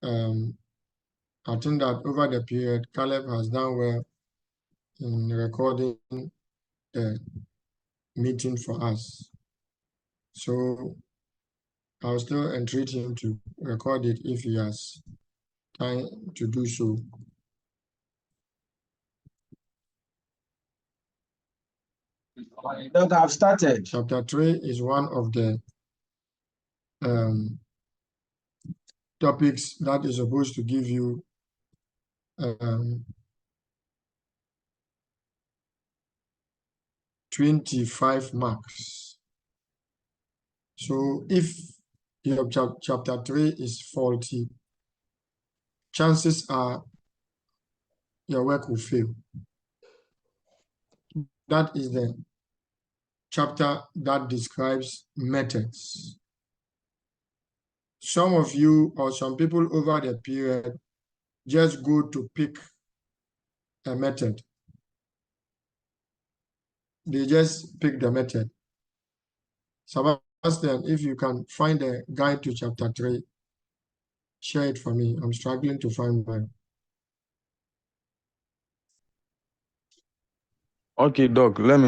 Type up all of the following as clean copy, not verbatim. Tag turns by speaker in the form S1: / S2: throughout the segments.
S1: I think that over the period, Caleb has done well in recording the meeting for us. So I'll still entreat him to record it if he has time to do so.
S2: Doc, I've started.
S1: Chapter 3 is one of the topics that is supposed to give you 25 marks. So if your chapter 3 is faulty, chances are your work will fail. That is the chapter that describes methods. Some of you or some people over the period just go to pick a method. They just pick the method. Sebastian, if you can find a guide to chapter 3, share it for me. I'm struggling to find mine.
S3: Okay, Doc, let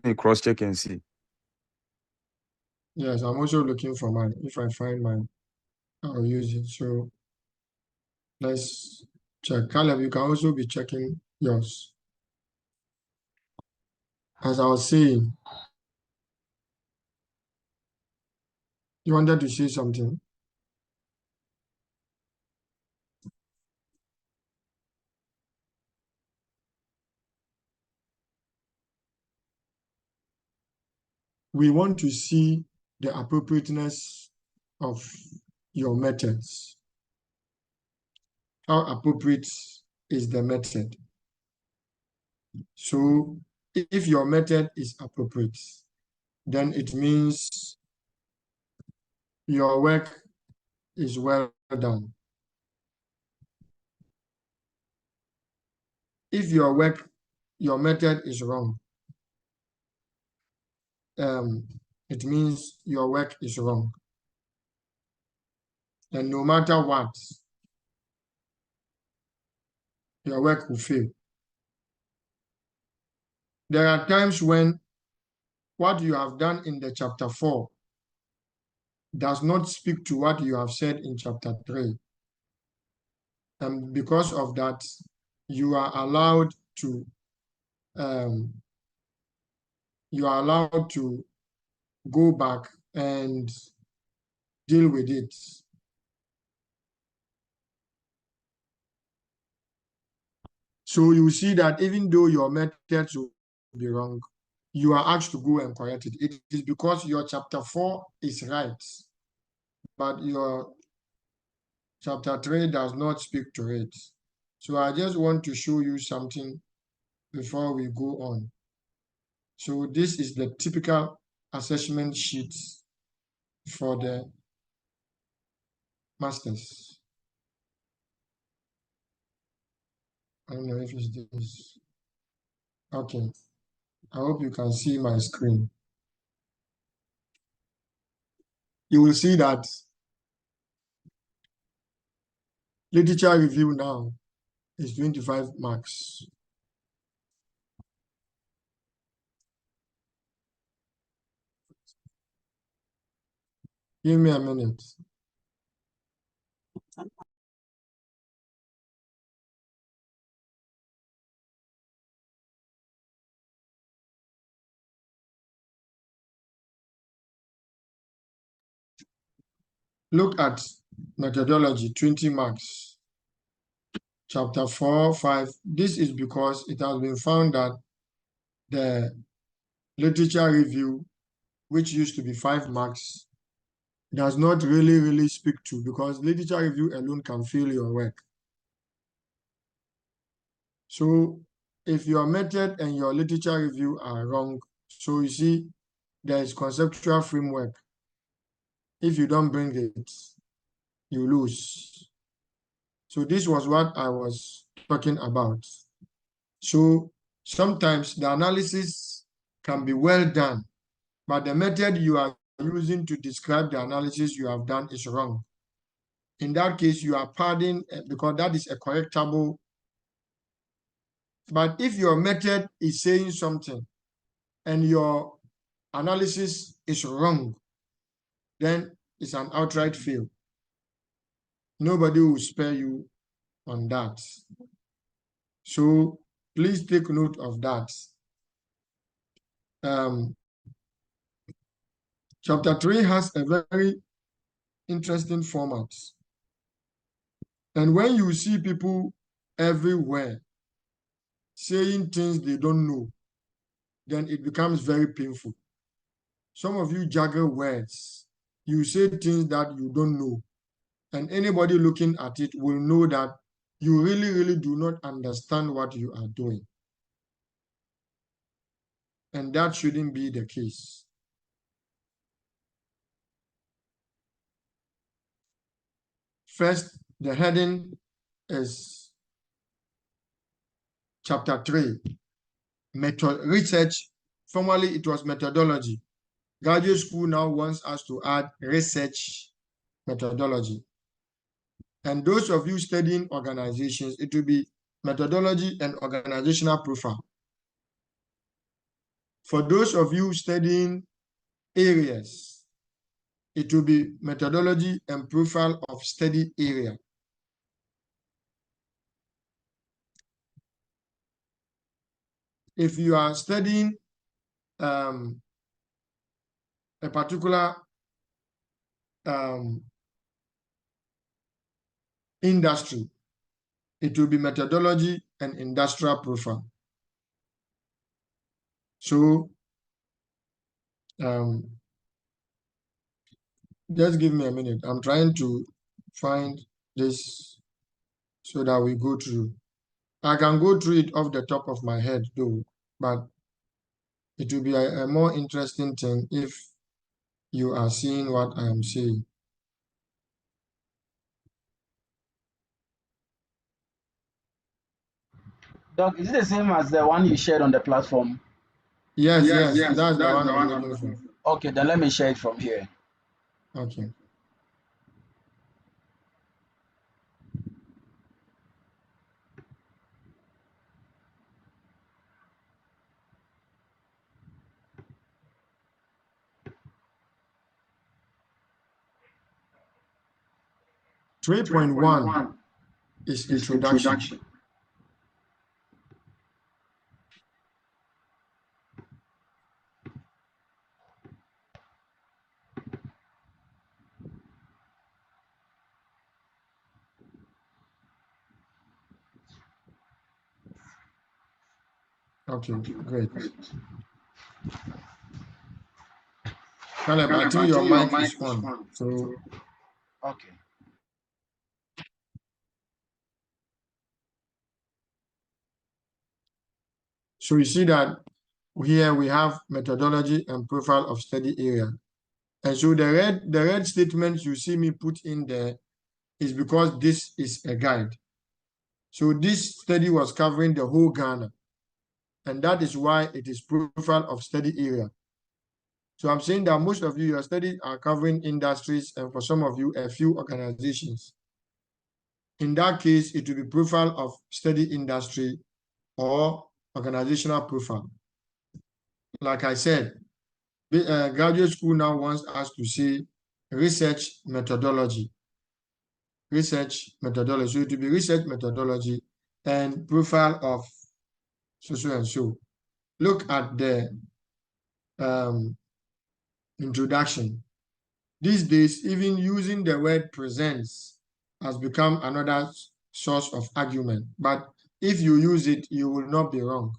S3: me cross check and see.
S1: Yes, I'm also looking for mine. If I find mine, I'll use it. So let's check. Caleb, you can also be checking yours. As I was saying, you wanted to say something? We want to see the appropriateness of your methods. How appropriate is the method? So if your method is appropriate, then it means your work is well done. If your method is wrong, it means your work is wrong. And no matter what, your work will fail. There are times when what you have done in the chapter 4 does not speak to what you have said in chapter 3. And because of that, you are allowed to go back and deal with it. So you see that even though your methods will be wrong, you are asked to go and correct it. It is because your chapter 4 is right, but your chapter 3 does not speak to it. So I just want to show you something before we go on. So this is the typical assessment sheet for the masters. I don't know if it's this. Okay. I hope you can see my screen. You will see that literature review now is 25 marks. Give me a minute. Look at methodology, 20 marks. Chapter 4, 5. This is because it has been found that the literature review, which used to be 5 marks, does not really speak to, because literature review alone can fail your work. So if your method and your literature review are wrong, so you see there is conceptual framework. If you don't bring it, you lose. So this was what I was talking about. So sometimes the analysis can be well done, but the method you are using to describe the analysis you have done is wrong. in that case, you are pardoned because that is a correctable. But if your method is saying something and your analysis is wrong, then it's an outright fail. Nobody will spare you on that. So please take note of that. Chapter 3 has a very interesting format. And when you see people everywhere saying things they don't know, then it becomes very painful. Some of you juggle words. You say things that you don't know. And anybody looking at it will know that you really, really do not understand what you are doing. And that shouldn't be the case. First, the heading is chapter 3, method research. Formerly, it was methodology. Graduate school now wants us to add research methodology. And those of you studying organizations, it will be methodology and organizational profile. For those of you studying areas, it will be methodology and profile of study area. If you are studying a particular industry, it will be methodology and industrial profile. So just give me a minute. I'm trying to find this so that we go through. I can go through it off the top of my head though, but it will be a more interesting thing if you are seeing what I am saying.
S2: Doc, is it the same as the one you shared on the platform?
S1: Yes, that's the one I'm looking for.
S2: Okay, then let me share it from here.
S1: Okay. Three point one is introduction. Okay, great. Caleb, I think your mic is on. So
S2: okay.
S1: So you see that here we have methodology and profile of study area. And so the red statements you see me put in there is because this is a guide. So this study was covering the whole Ghana. And that is why it is profile of study area. So I'm saying that most of you, your studies are covering industries, and for some of you, a few organizations. In that case, it will be profile of study industry or organizational profile. Like I said, the graduate school now wants us to see research methodology. Research methodology. So it will be research methodology and profile of so and so. Look at the introduction. These days, even using the word presents has become another source of argument. But if you use it, you will not be wrong.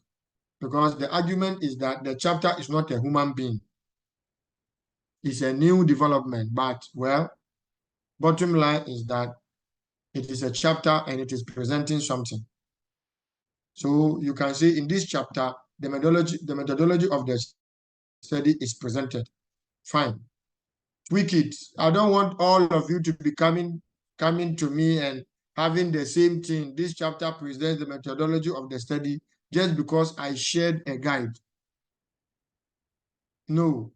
S1: Because the argument is that the chapter is not a human being. It's a new development. But, well, bottom line is that it is a chapter and it is presenting something. So you can say in this chapter, the methodology of the study is presented. Fine. Tweak it. I don't want all of you to be coming to me and having the same thing. This chapter presents the methodology of the study just because I shared a guide. No.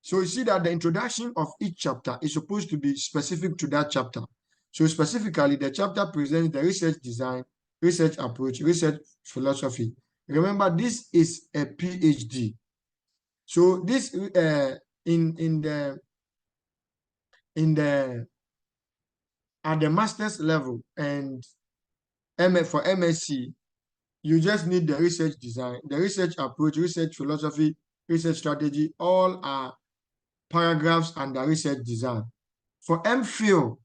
S1: So you see that the introduction of each chapter is supposed to be specific to that chapter. So specifically, the chapter presents the research design, research approach, research philosophy. Remember, this is a PhD. So this in the at the master's level and for MSc, you just need the research design, the research approach, research philosophy, research strategy, all are paragraphs under research design. For MPhil,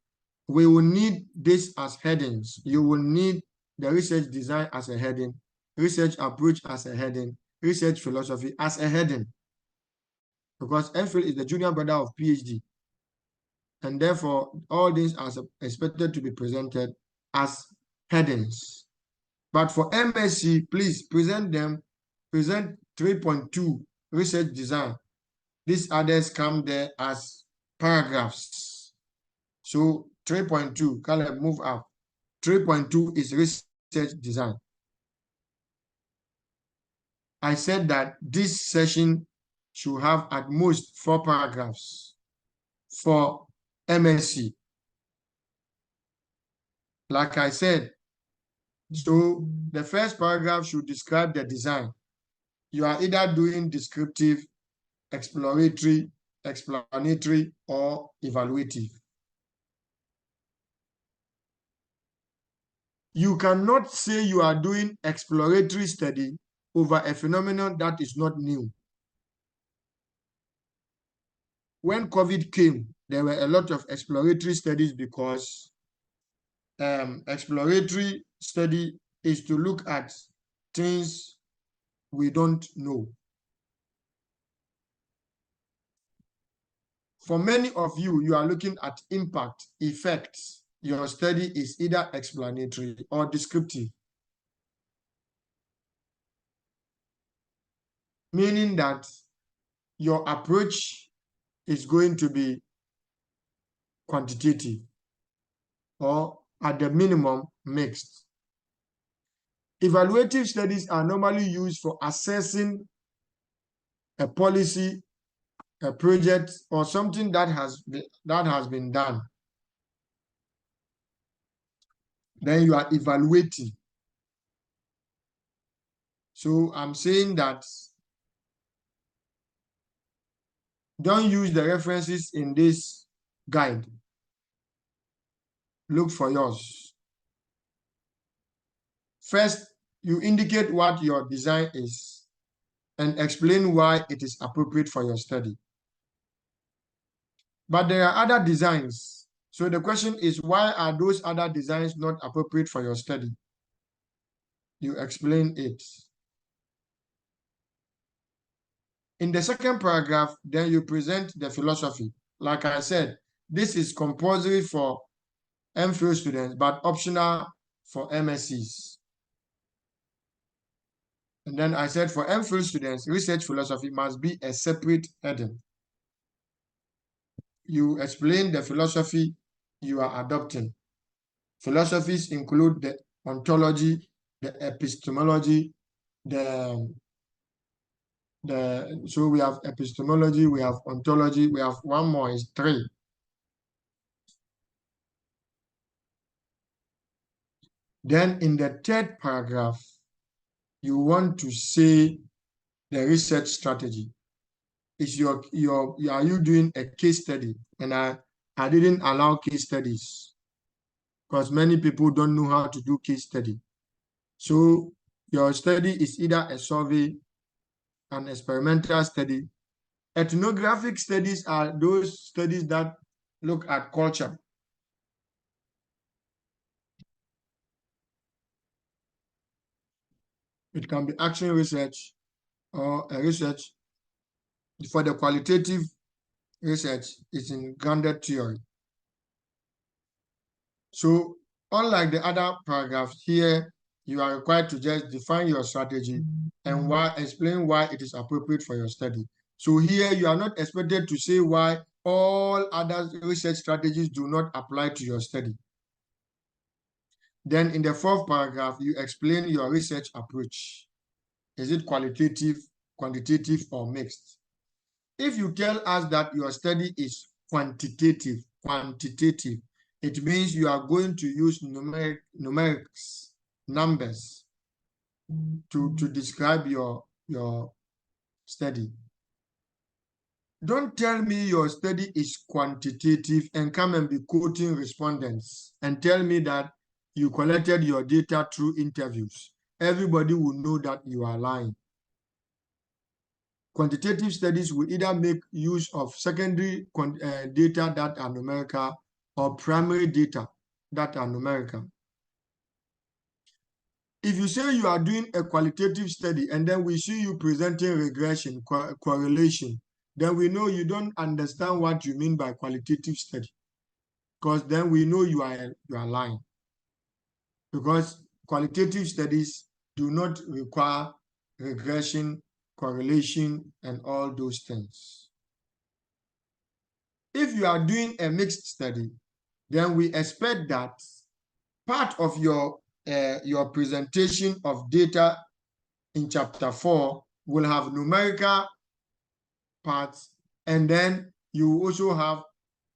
S1: we will need this as headings. You will need the research design as a heading, research approach as a heading, research philosophy as a heading. Because MPhil is the junior brother of PhD. And therefore, all these are expected to be presented as headings. But for MSc, please present 3.2 research design. These others come there as paragraphs. So 3.2, Caleb, move up. 3.2 is research design. I said that this session should have at most 4 paragraphs for MSc. Like I said, so the first paragraph should describe the design. You are either doing descriptive, exploratory, explanatory, or evaluative. You cannot say you are doing exploratory study over a phenomenon that is not new. When COVID came, there were a lot of exploratory studies because exploratory study is to look at things we don't know. For many of you, you are looking at impact, effects. Your study is either explanatory or descriptive. Meaning that your approach is going to be quantitative or at the minimum mixed. Evaluative studies are normally used for assessing a policy, a project, or something that has been done. Then you are evaluating. So I'm saying that don't use the references in this guide. Look for yours. First, you indicate what your design is and explain why it is appropriate for your study. But there are other designs. So the question is, why are those other designs not appropriate for your study? You explain it. In the second paragraph, then you present the philosophy. Like I said, this is compulsory for MPhil students, but optional for MScs. And then I said for MPhil students, research philosophy must be a separate heading. You explain the philosophy you are adopting. Philosophies include the ontology, the epistemology, so we have epistemology, we have ontology, we have one more, is 3. Then in the third paragraph, you want to say the research strategy. Is are you doing a case study? And I didn't allow case studies because many people don't know how to do case study. So your study is either a survey, an experimental study. Ethnographic studies are those studies that look at culture. It can be action research or a research. For the qualitative research, it's in grounded theory. So unlike the other paragraphs here, you are required to just define your strategy and explain why it is appropriate for your study. So here you are not expected to say why all other research strategies do not apply to your study. Then in the fourth paragraph, you explain your research approach. Is it qualitative, quantitative, or mixed? If you tell us that your study is quantitative, It means you are going to use numerics, numbers, to describe your study. Don't tell me your study is quantitative and come and be quoting respondents and tell me that you collected your data through interviews. Everybody will know that you are lying. Quantitative studies will either make use of secondary data that are numerical or primary data that are numerical. If you say you are doing a qualitative study and then we see you presenting regression, correlation, then we know you don't understand what you mean by qualitative study, because then we know you are lying. Because qualitative studies do not require regression, correlation, and all those things. If you are doing a mixed study, then we expect that part of your presentation of data in chapter 4 will have numerical parts, and then you also have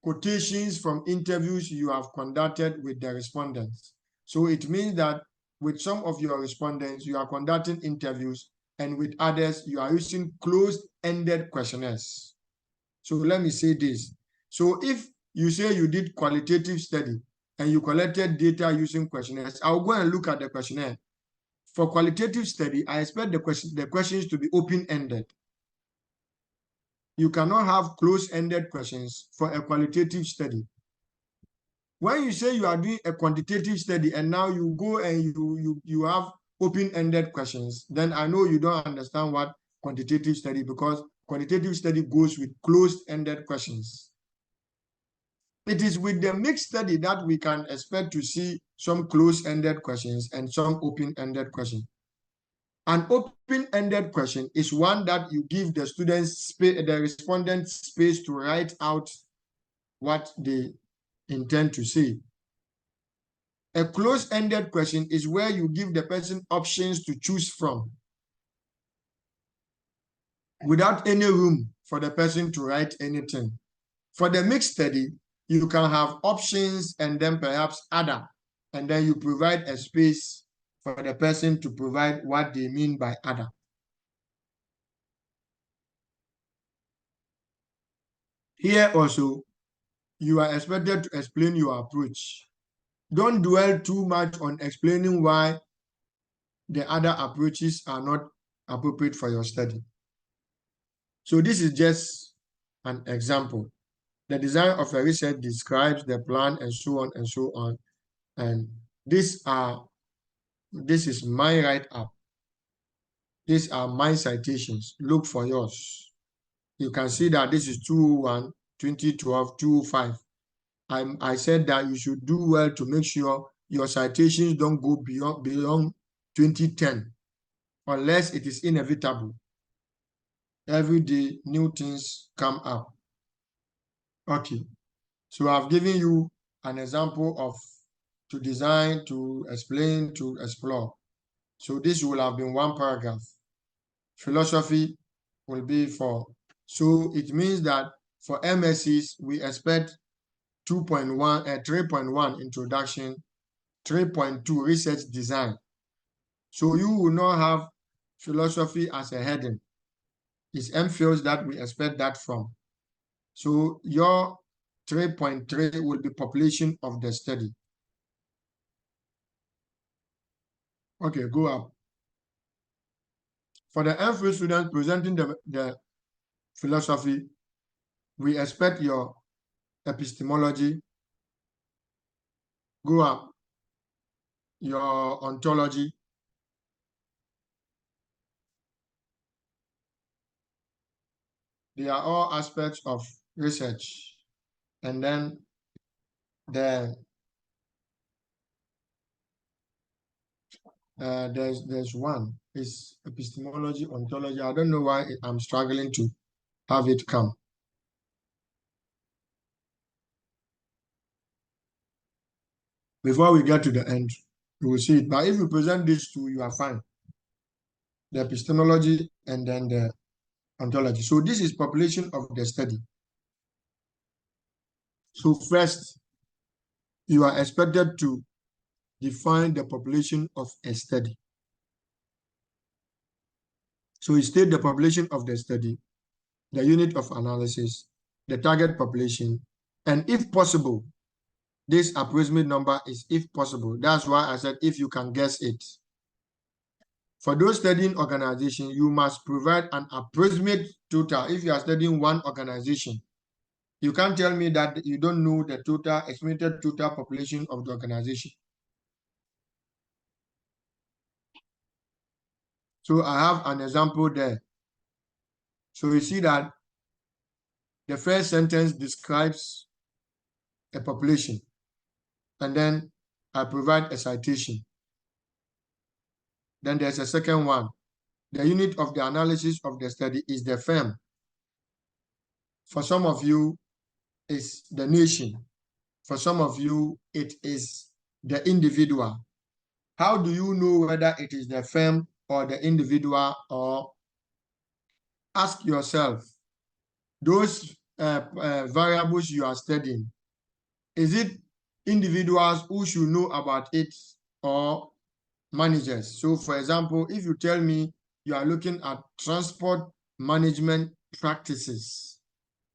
S1: quotations from interviews you have conducted with the respondents. So it means that with some of your respondents, you are conducting interviews, and with others, you are using closed-ended questionnaires. So let me say this. So if you say you did qualitative study and you collected data using questionnaires, I'll go and look at the questionnaire. For qualitative study, I expect the questions to be open-ended. You cannot have close-ended questions for a qualitative study. When you say you are doing a quantitative study and now you go and you have open-ended questions, then I know you don't understand what quantitative study, because quantitative study goes with closed-ended questions. It is with the mixed study that we can expect to see some closed-ended questions and some open-ended questions. An open-ended question is one that you give the students, the respondents, space to write out what they intend to say. A closed-ended question is where you give the person options to choose from without any room for the person to write anything. For the mixed study, you can have options and then perhaps other, and then you provide a space for the person to provide what they mean by other. Here also, you are expected to explain your approach. Don't dwell too much on explaining why the other approaches are not appropriate for your study. So this is just an example. The design of a research describes the plan and so on and so on. And this is my write-up. These are my citations. Look for yours. You can see that this is 201, 2012, 205. I said that you should do well to make sure your citations don't go beyond 2010, unless it is inevitable. Every day, new things come up. Okay, so I've given you an example of to design, to explain, to explore. So this will have been one paragraph. Philosophy will be 4. So it means that for MSCs, we expect 2.1, 3.1 introduction, 3.2 research design. So you will not have philosophy as a heading. It's MPhils that we expect that from. So your 3.3 will be population of the study. Okay, go up. For the MPhil students presenting the philosophy, we expect your epistemology. Go up. Your ontology. They are all aspects of research. And then there's one. It's epistemology, ontology. I don't know why I'm struggling to have it come. Before we get to the end, you will see it. But if you present these two, you are fine. The epistemology and then the ontology. So this is population of the study. So first, you are expected to define the population of a study. So you state the population of the study, the unit of analysis, the target population, and if possible, this approximate number is if possible. That's why I said if you can guess it. For those studying organization, you must provide an approximate total. If you are studying one organization, you can't tell me that you don't know the total, estimated total population of the organization. So I have an example there. So you see that the first sentence describes a population, and then I provide a citation. Then there's a second one. The unit of the analysis of the study is the firm. For some of you, it's the nation. For some of you, it is the individual. How do you know whether it is the firm or the individual? Or ask yourself, those variables you are studying, is it individuals who should know about it or managers? So for example, if you tell me you are looking at transport management practices,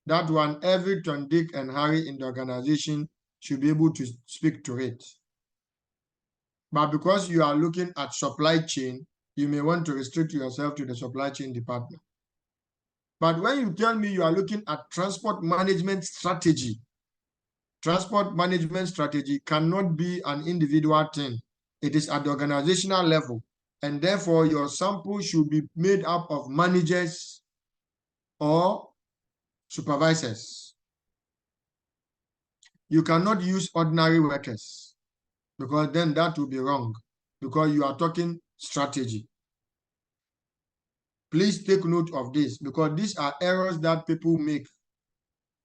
S1: that one, every Tom, Dick, and Harry in the organization should be able to speak to it. But because you are looking at supply chain, you may want to restrict yourself to the supply chain department. But when you tell me you are looking at transport management strategy cannot be an individual thing. It is at the organizational level. And therefore, your sample should be made up of managers or supervisors. You cannot use ordinary workers, because then that will be wrong, because you are talking strategy. Please take note of this, because these are errors that people make,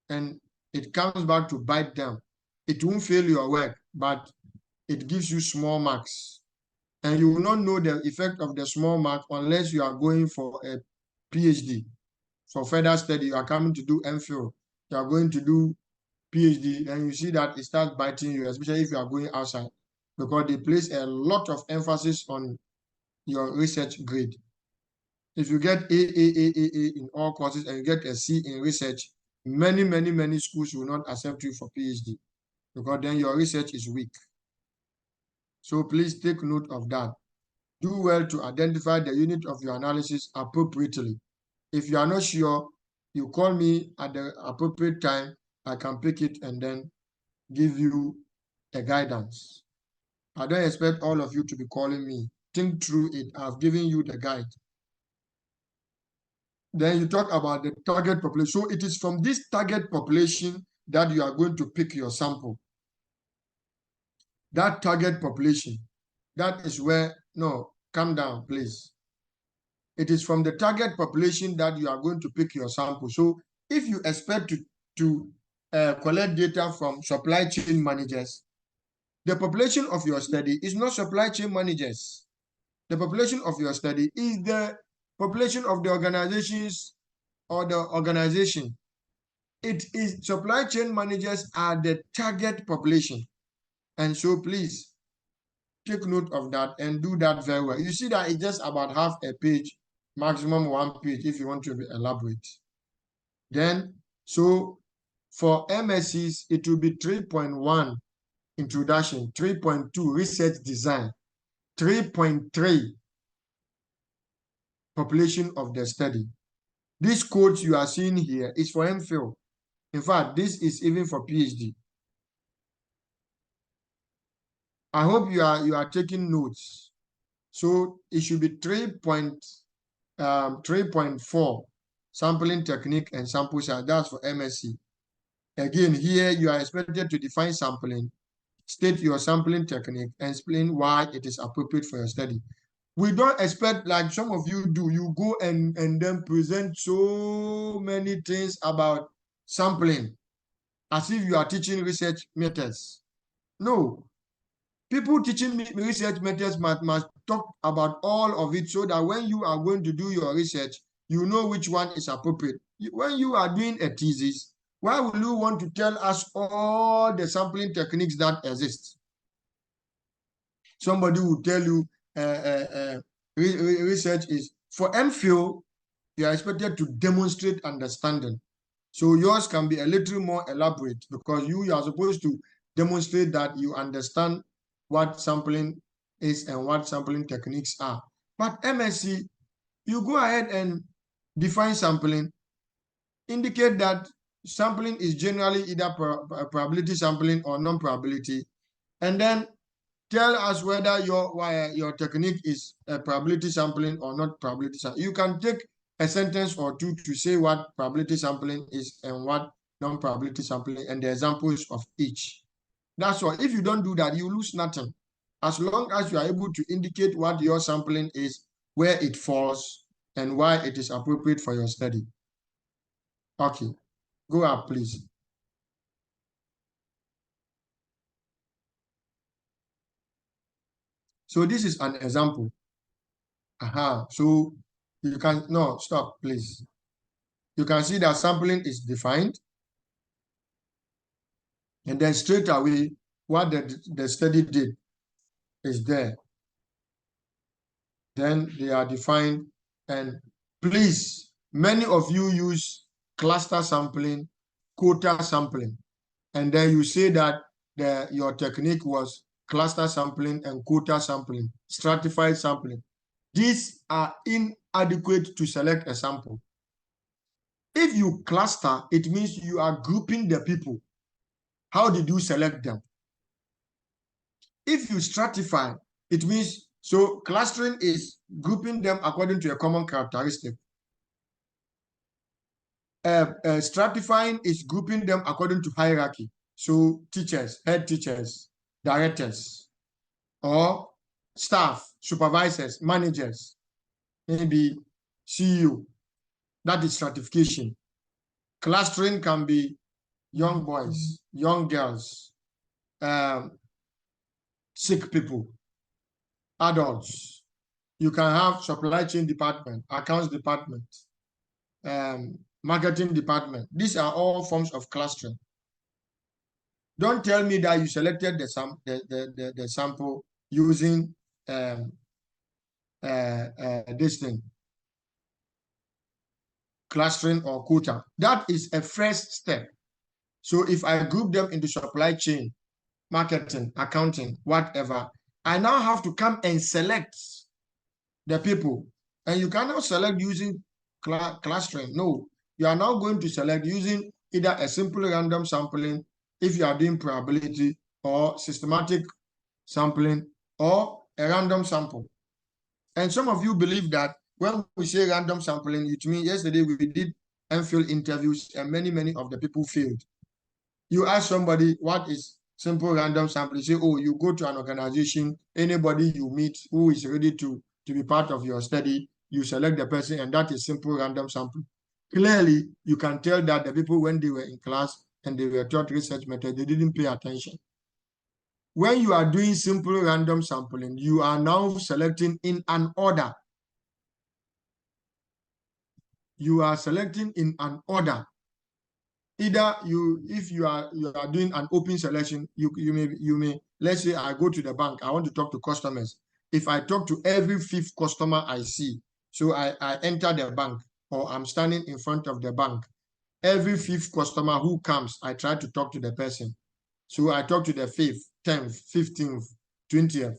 S1: and it comes back to bite them. It won't fail your work, but it gives you small marks. And you will not know the effect of the small mark unless you are going for a PhD. For further study, you are coming to do MPhil, you are going to do PhD, and you see that it starts biting you, especially if you are going outside, because they place a lot of emphasis on your research grade. If you get A in all courses and you get a C in research, many schools will not accept you for PhD, because then your research is weak. So please take note of that. Do well to identify the unit of your analysis appropriately. If you are not sure, you call me at the appropriate time. I can pick it and then give you a guidance. I don't expect all of you to be calling me. Think through it. I've given you the guide. Then you talk about the target population. So it is from this target population that you are going to pick your sample. That target population, that is where, no, calm down, please. It is from the target population that you are going to pick your sample. So if you expect to collect data from supply chain managers, the population of your study is not supply chain managers. The population of your study is the population of the organizations or the organization. It is supply chain managers are the target population. And so please take note of that and do that very well. You see that it's just about half a page, maximum 1 page if you want to be elaborate. Then, so for MSCs, it will be 3.1 introduction, 3.2 research design, 3.3 population of the study. These codes you are seeing here is for MPhil. In fact, this is even for PhD. I hope you are taking notes. So it should be 3.4 sampling technique and sample size. That's for MSc. Again, here you are expected to define sampling, state your sampling technique, and explain why it is appropriate for your study. We don't expect, like some of you do, you go and then present so many things about sampling as if you are teaching research methods. No. People teaching research methods must talk about all of it so that when you are going to do your research, you know which one is appropriate. When you are doing a thesis, Why will you want to tell us all the sampling techniques that exist? Somebody will tell you research is for MPhil, you are expected to demonstrate understanding. So yours can be a little more elaborate because you are supposed to demonstrate that you understand what sampling is and what sampling techniques are. But MSc, you go ahead and define sampling, indicate that sampling is generally either probability sampling or non-probability, and then tell us whether your technique is probability sampling or not probability sampling. You can take a sentence or two to say what probability sampling is and what non-probability sampling and the examples of each. That's all. If you don't do that, you lose nothing. As long as you are able to indicate what your sampling is, where it falls, and why it is appropriate for your study. Okay, go up, please. So this is an example. So you can, no, stop, please. You can see that sampling is defined. And then straight away, what the study did is there. Then they are defined. And please, many of you use cluster sampling, quota sampling. And then you say that your technique was cluster sampling and quota sampling, stratified sampling. These are inadequate to select a sample. If you cluster, it means you are grouping the people. How did you select them? If you stratify, it means, so clustering is grouping them according to a common characteristic. Stratifying is grouping them according to hierarchy. So teachers, head teachers, directors, or staff, supervisors, managers, maybe CEO. That is stratification. Clustering can be young boys, young girls, sick people, adults. You can have supply chain department, accounts department, marketing department. These are all forms of clustering. Don't tell me that you selected the sample using this thing, clustering or quota. That is a first step. So if I group them into supply chain, marketing, accounting, whatever, I now have to come and select the people. And you cannot select using clustering. No, you are now going to select using either a simple random sampling if you are doing probability, or systematic sampling, or a random sample. And some of you believe that when we say random sampling, it means yesterday we did MPhil interviews and many of the people failed. You ask somebody what is simple random sampling, say, oh, you go to an organization, anybody you meet who is ready to be part of your study, you select the person, and that is simple random sampling. Clearly, you can tell that the people, when they were in class and they were taught research method, they didn't pay attention. When you are doing simple random sampling, you are now selecting in an order. You are selecting in an order. Either if you are doing an open selection, you may, let's say I go to the bank, I want to talk to customers. If I talk to every 5th customer I see, so I enter the bank, or I'm standing in front of the bank, every 5th customer who comes, I try to talk to the person. So I talk to the 5th, 10th, 15th, 20th.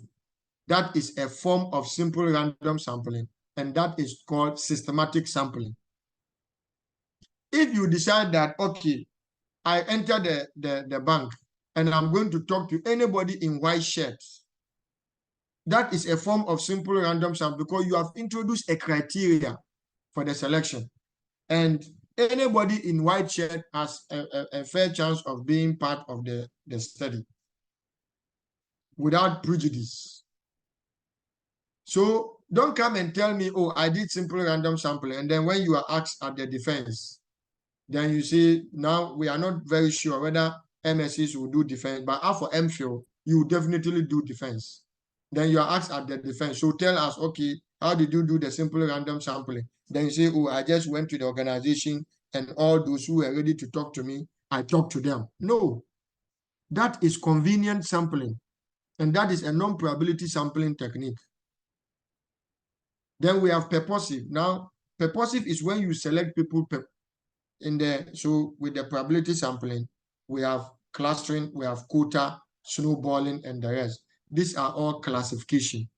S1: That is a form of simple random sampling, and that is called systematic sampling. If you decide that, okay, I enter the bank and I'm going to talk to anybody in white shirts, that is a form of simple random sample because you have introduced a criteria for the selection. And anybody in white shirt has a fair chance of being part of the study without prejudice. So don't come and tell me, oh, I did simple random sampling, and then when you are asked at the defense, then you say, now we are not very sure whether MSCs will do defense, but for MPhil, you definitely do defense. Then you are asked at the defense, so tell us, okay, how did you do the simple random sampling? Then you say, oh, I just went to the organization and all those who were ready to talk to me, I talked to them. No, that is convenient sampling, and that is a non-probability sampling technique. Then we have purposive. Now, purposive is when you select people so with the probability sampling, we have clustering, we have quota, snowballing, and the rest. These are all classification.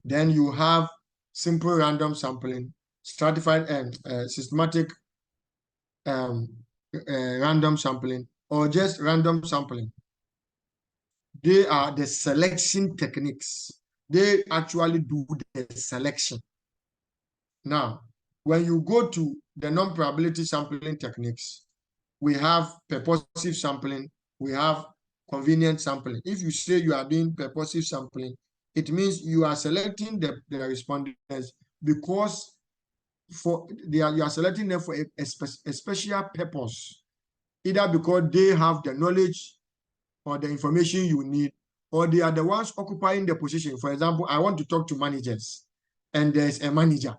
S1: Then you have simple random sampling, stratified and systematic random sampling, or just random sampling. They are the selection techniques. They actually do the selection. Now, when you go to the non-probability sampling techniques, we have purposive sampling, we have convenient sampling. If you say you are doing purposive sampling, it means you are selecting the respondents because you are selecting them for a special purpose, either because they have the knowledge or the information you need, or they are the ones occupying the position. For example, I want to talk to managers, and there's a manager.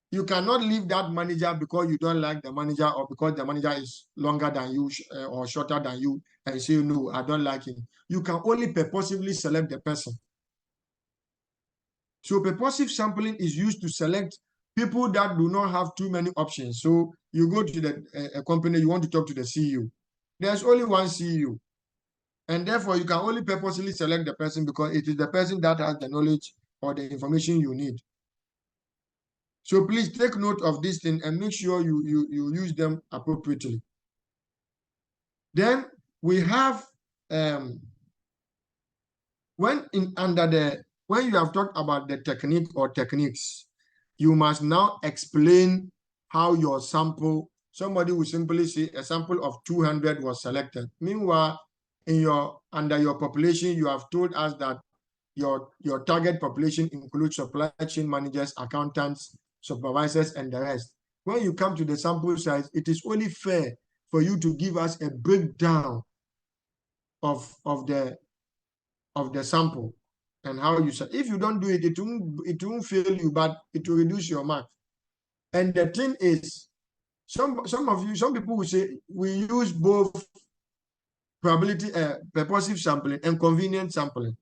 S1: You cannot leave that manager because you don't like the manager or because the manager is longer than you or shorter than you and say, no, I don't like him. You can only purposively select the person. So purposive sampling is used to select people that do not have too many options. So you go to a company, you want to talk to the CEO. There's only one CEO. And therefore, you can only purposely select the person because it is the person that has the knowledge or the information you need. So please take note of this thing and make sure you use them appropriately. Then we have when you have talked about the technique or techniques, you must now explain how your sample. Somebody will simply say a sample of 200 was selected. Meanwhile, under your population, you have told us that your target population includes supply chain managers, accountants, supervisors, and the rest. When you come to the sample size, it is only fair for you to give us a breakdown of the sample and how you say. If you don't do it, it won't fail you, but it will reduce your mark. And the thing is, some people will say we use both probability purposive sampling and convenient sampling.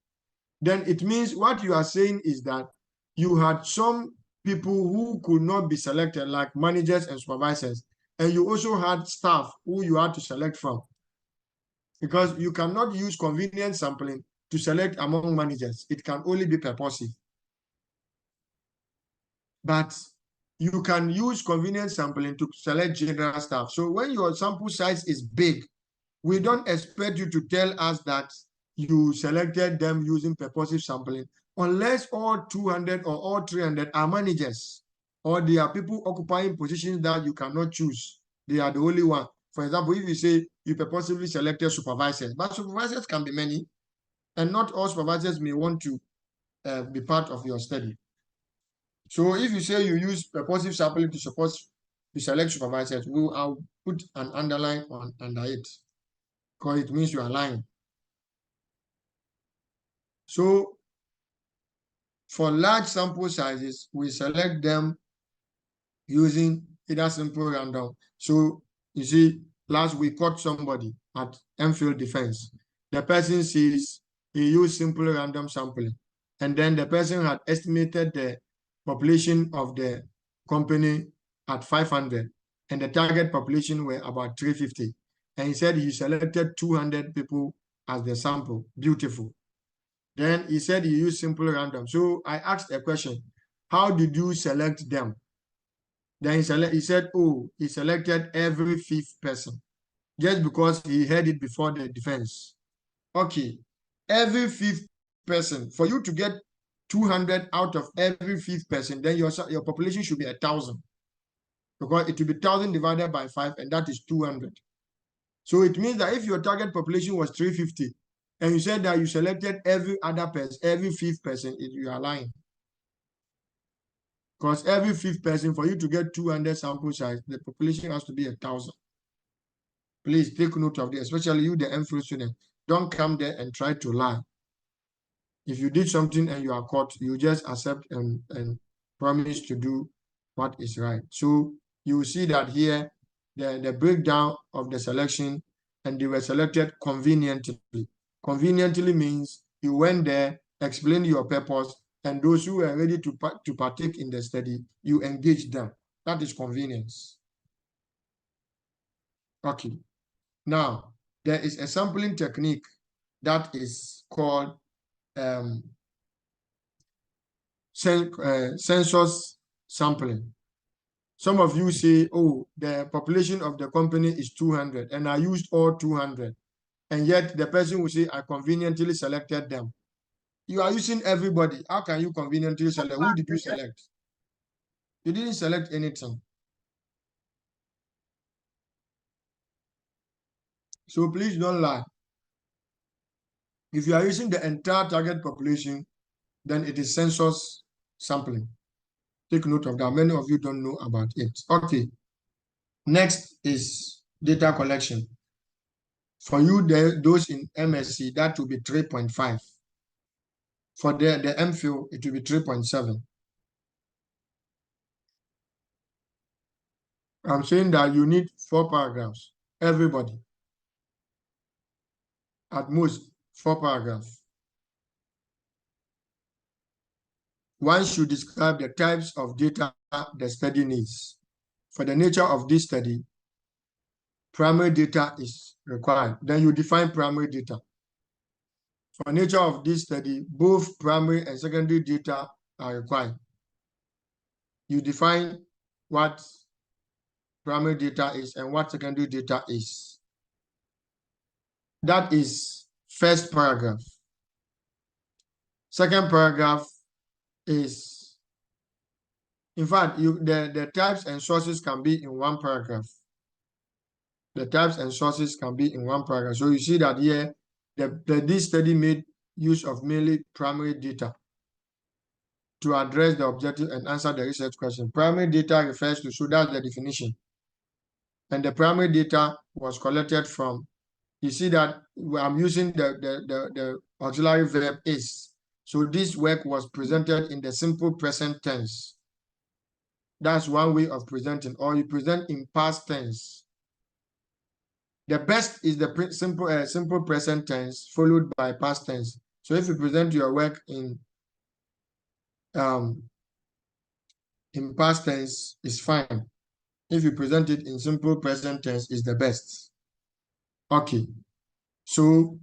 S1: Then it means what you are saying is that you had some people who could not be selected, like managers and supervisors, and you also had staff who you had to select from, because you cannot use convenient sampling to select among managers. It can only be purposive. But you can use convenient sampling to select general staff. So when your sample size is big, we don't expect you to tell us that you selected them using purposive sampling, unless all 200 or all 300 are managers, or they are people occupying positions that you cannot choose. They are the only one. For example, if you say you purposively selected supervisors, but supervisors can be many, and not all supervisors may want to be part of your study. So if you say you use purposive sampling to select supervisors, I'll put an underline under it, because it means you are lying. So for large sample sizes, we select them using either simple random. So you see, last we caught somebody at Enfield Defense. The person says he used simple random sampling, and then the person had estimated the population of the company at 500, and the target population were about 350. And he said he selected 200 people as the sample. Beautiful. Then he said he used simple random. So I asked a question, how did you select them? Then he said, oh, he selected every 5th person, just because he heard it before the defense. Okay, every 5th person, for you to get 200 out of every 5th person, then your population should be 1,000, because it will be 1,000 divided by 5, and that is 200. So it means that if your target population was 350, and you said that you selected every other person, every 5th person, you are lying. Because every 5th person, for you to get 200 sample size, the population has to be 1,000. Please take note of this, especially you, the Enfield student. Don't come there and try to lie. If you did something and you are caught, you just accept and promise to do what is right. So you will see that here, the breakdown of the selection, and they were selected conveniently. Conveniently means you went there, explained your purpose, and those who were ready to partake in the study, you engaged them. That is convenience. Okay. Now, there is a sampling technique that is called census sampling. Some of you say, oh, the population of the company is 200 and I used all 200. And yet the person will say, I conveniently selected them. You are using everybody. How can you conveniently select? Who did you select? You didn't select anything. So please don't lie. If you are using the entire target population, then it is census sampling. Take note of that. Many of you don't know about it. Okay. Next is data collection. For you, those in MSc, that will be 3.5. For the MPhil, it will be 3.7. I'm saying that you need 4 paragraphs. Everybody. At most, 4 paragraphs. One should describe the types of data the study needs. For the nature of this study, primary data is required. Then you define primary data. For nature of this study, both primary and secondary data are required. You define what primary data is and what secondary data is. That is first paragraph. Second paragraph is, in fact, the types and sources can be in one paragraph. The types and sources can be in one paragraph. So you see that here, this study made use of mainly primary data to address the objective and answer the research question. Primary data refers to, so that's the definition. And the primary data was collected from, you see that I'm using the auxiliary verb is. So this work was presented in the simple present tense. That's one way of presenting, or you present in past tense. The best is the simple present tense followed by past tense. So if you present your work in past tense, it's fine. If you present it in simple present tense, it's the best. Okay. So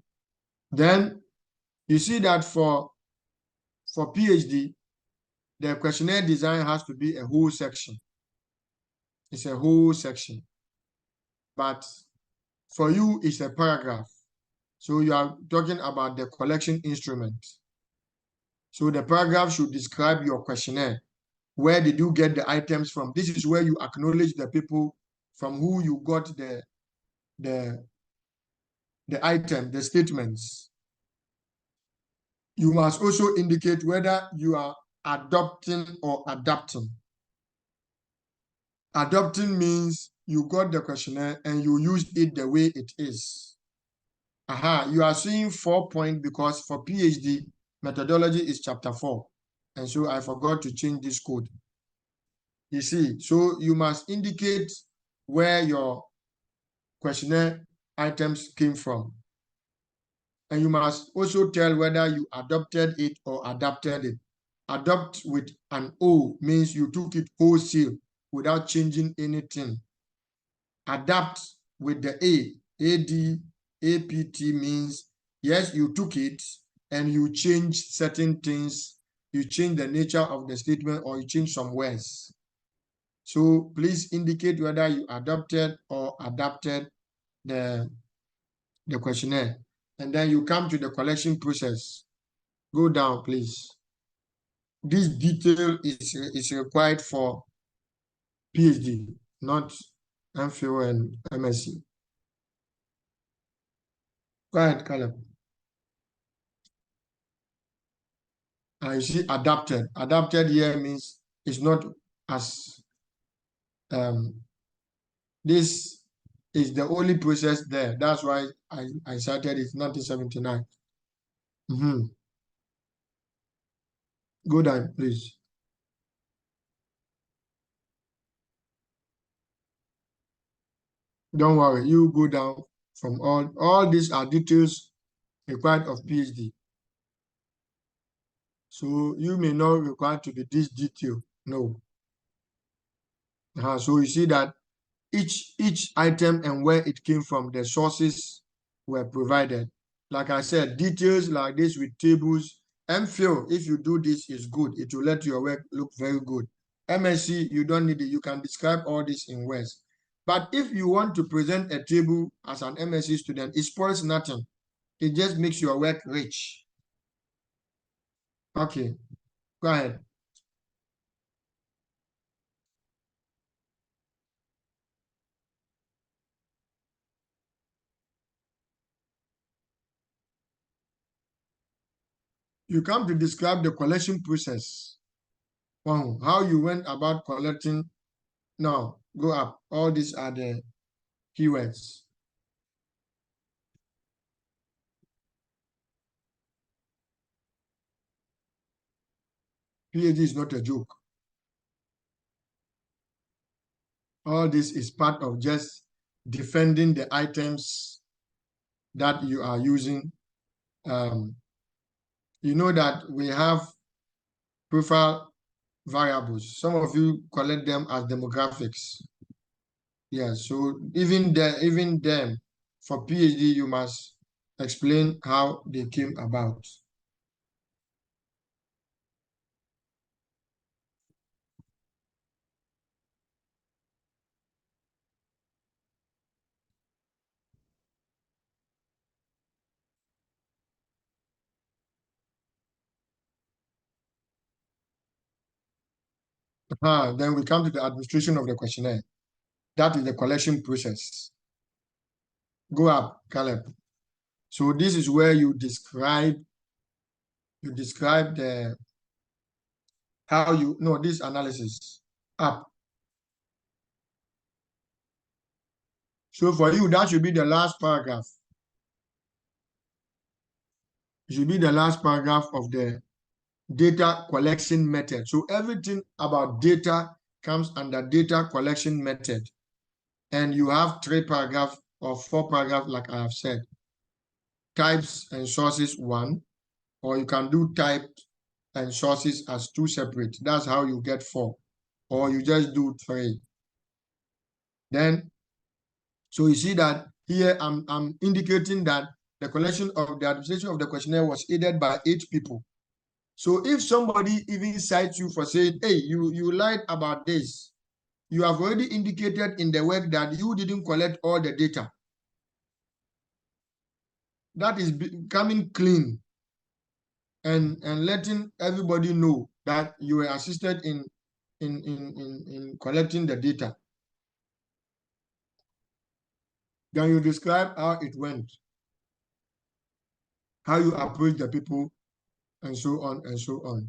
S1: then you see that for PhD, the questionnaire design has to be a whole section. It's a whole section. But for you, it's a paragraph. So you are talking about the collection instrument. So the paragraph should describe your questionnaire. Where did you get the items from? This is where you acknowledge the people from who you got the item, the statements. You must also indicate whether you are adopting or adapting. Adopting means you got the questionnaire and you used it the way it is. You are seeing 4 points because for PhD, methodology is chapter 4. And so I forgot to change this code. You see, so you must indicate where your questionnaire items came from. And you must also tell whether you adopted it or adapted it. Adopt with an O means you took it wholesale without changing anything. Adapt with the A, A-D-A-P-T means, yes, you took it and you changed certain things. You change the nature of the statement or you change some words. So please indicate whether you adopted or adapted the questionnaire. And then you come to the collection process. Go down, please. This detail is required for PhD, not MPhil and MSc. Go ahead, Caleb. You see adapted. Adapted here means it's not as this is the only process there. That's why I cited it 1979. Go down, please. Don't worry, you go down from all these are details required of PhD. So you may not require to be this detailed. No. So you see that each item and where it came from, the sources were provided. Like I said, details like this with tables. MPhil, if you do this, is good. It will let your work look very good. MSc, you don't need it. You can describe all this in words. But if you want to present a table as an MSc student, it spoils nothing. It just makes your work rich. Okay, go ahead. You come to describe the collection process. How you went about collecting. Now, go up. All these are the keywords. PhD is not a joke. All this is part of just defending the items that you are using. You know that we have profile variables. Some of you collect them as demographics. Yeah, so even them, for PhD, you must explain how they came about. Then we come to the administration of the questionnaire. That is the collection process. Go up, Caleb. So this is where you describe the how you know this analysis. Up. So for you, that should be the last paragraph. It should be the last paragraph of the data collection method. So everything about data comes under data collection method. And you have 3 paragraphs or 4 paragraphs, like I have said. Types and sources 1, or you can do type and sources as 2 separate. That's how you get 4. Or you just do 3. Then, so you see that here I'm indicating that the collection of the administration of the questionnaire was aided by 8 people. So if somebody even cites you for saying, hey, you lied about this, you have already indicated in the work that you didn't collect all the data. That is becoming clean and letting everybody know that you were assisted in collecting the data. Then you describe how it went, how you approach the people, and so on and so on.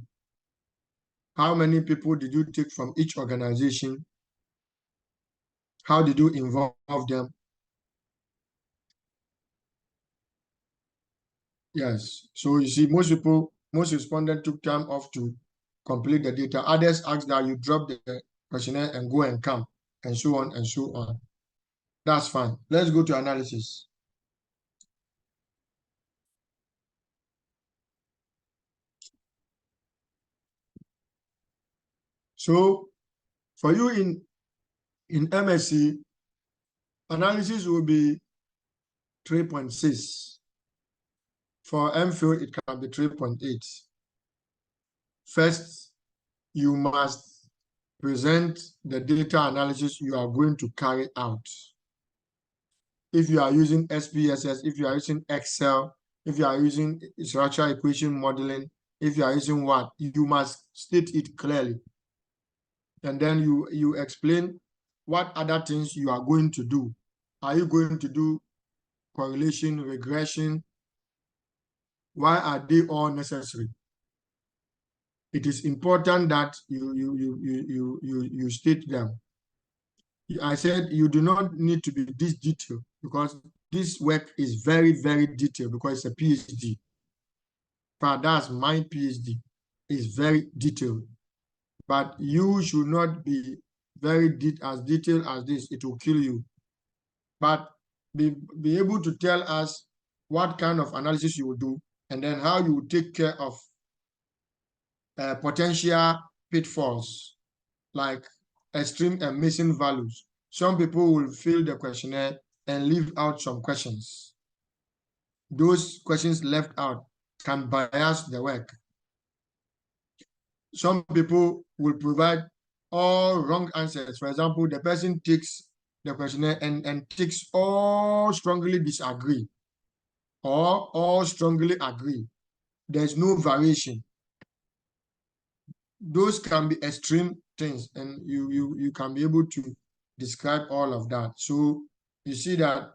S1: How many people did you take from each organization? How did you involve them? Yes. So you see, most respondents took time off to complete the data. Others asked that you drop the questionnaire and go and come, and so on and so on. That's fine. Let's go to analysis. So for you in MSc, analysis will be 3.6. For MPhil, it can be 3.8. First, you must present the data analysis you are going to carry out. If you are using SPSS, if you are using Excel, if you are using structural equation modeling, if you are using what, you must state it clearly. And then you explain what other things you are going to do. Are you going to do correlation, regression? Why are they all necessary? It is important that you state them. I said you do not need to be this detailed because this work is very, very detailed because it's a PhD. But that's my PhD. It's very detailed. But you should not be very as detailed as this. It will kill you. but be able to tell us what kind of analysis you will do, and then how you will take care of potential pitfalls like extreme and missing values. Some people will fill the questionnaire and leave out some questions. Those questions left out can bias the work. Some people will provide all wrong answers. For example, the person takes the questionnaire and takes all strongly disagree or all strongly agree. There's no variation. Those can be extreme things, and you can be able to describe all of that. So you see that,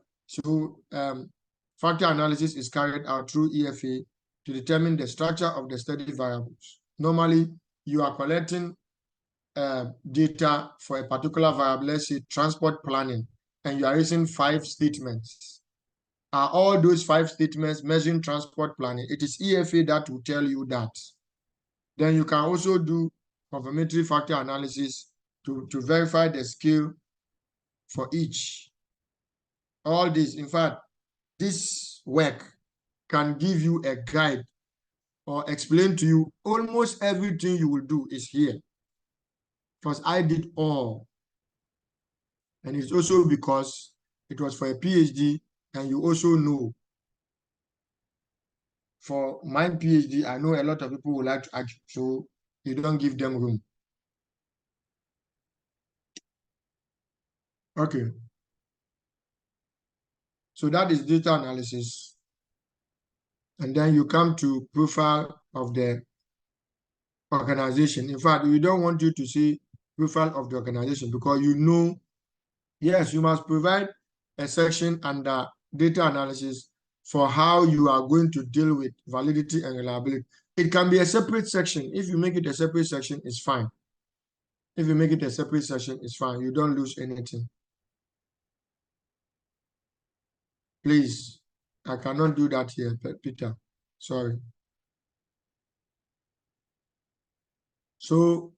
S1: factor analysis is carried out through EFA to determine the structure of the study variables. Normally, you are collecting data for a particular variable, let's say transport planning, and you are using 5 statements. Are all those 5 statements measuring transport planning? It is EFA that will tell you that. Then you can also do confirmatory factor analysis to verify the scale for each. All this, in fact, this work can give you a guide or explain to you almost everything you will do is here. Because I did all. And it's also because it was for a PhD, and you also know. For my PhD, I know a lot of people would like to argue, so you don't give them room. Okay. So that is data analysis. And then you come to profile of the organization. In fact, we don't want you to see profile of the organization because you know, yes, you must provide a section under data analysis for how you are going to deal with validity and reliability. It can be a separate section. If you make it a separate section, it's fine. If you make it a separate section, it's fine. You don't lose anything. Please, I cannot do that here, Peter. Sorry. So,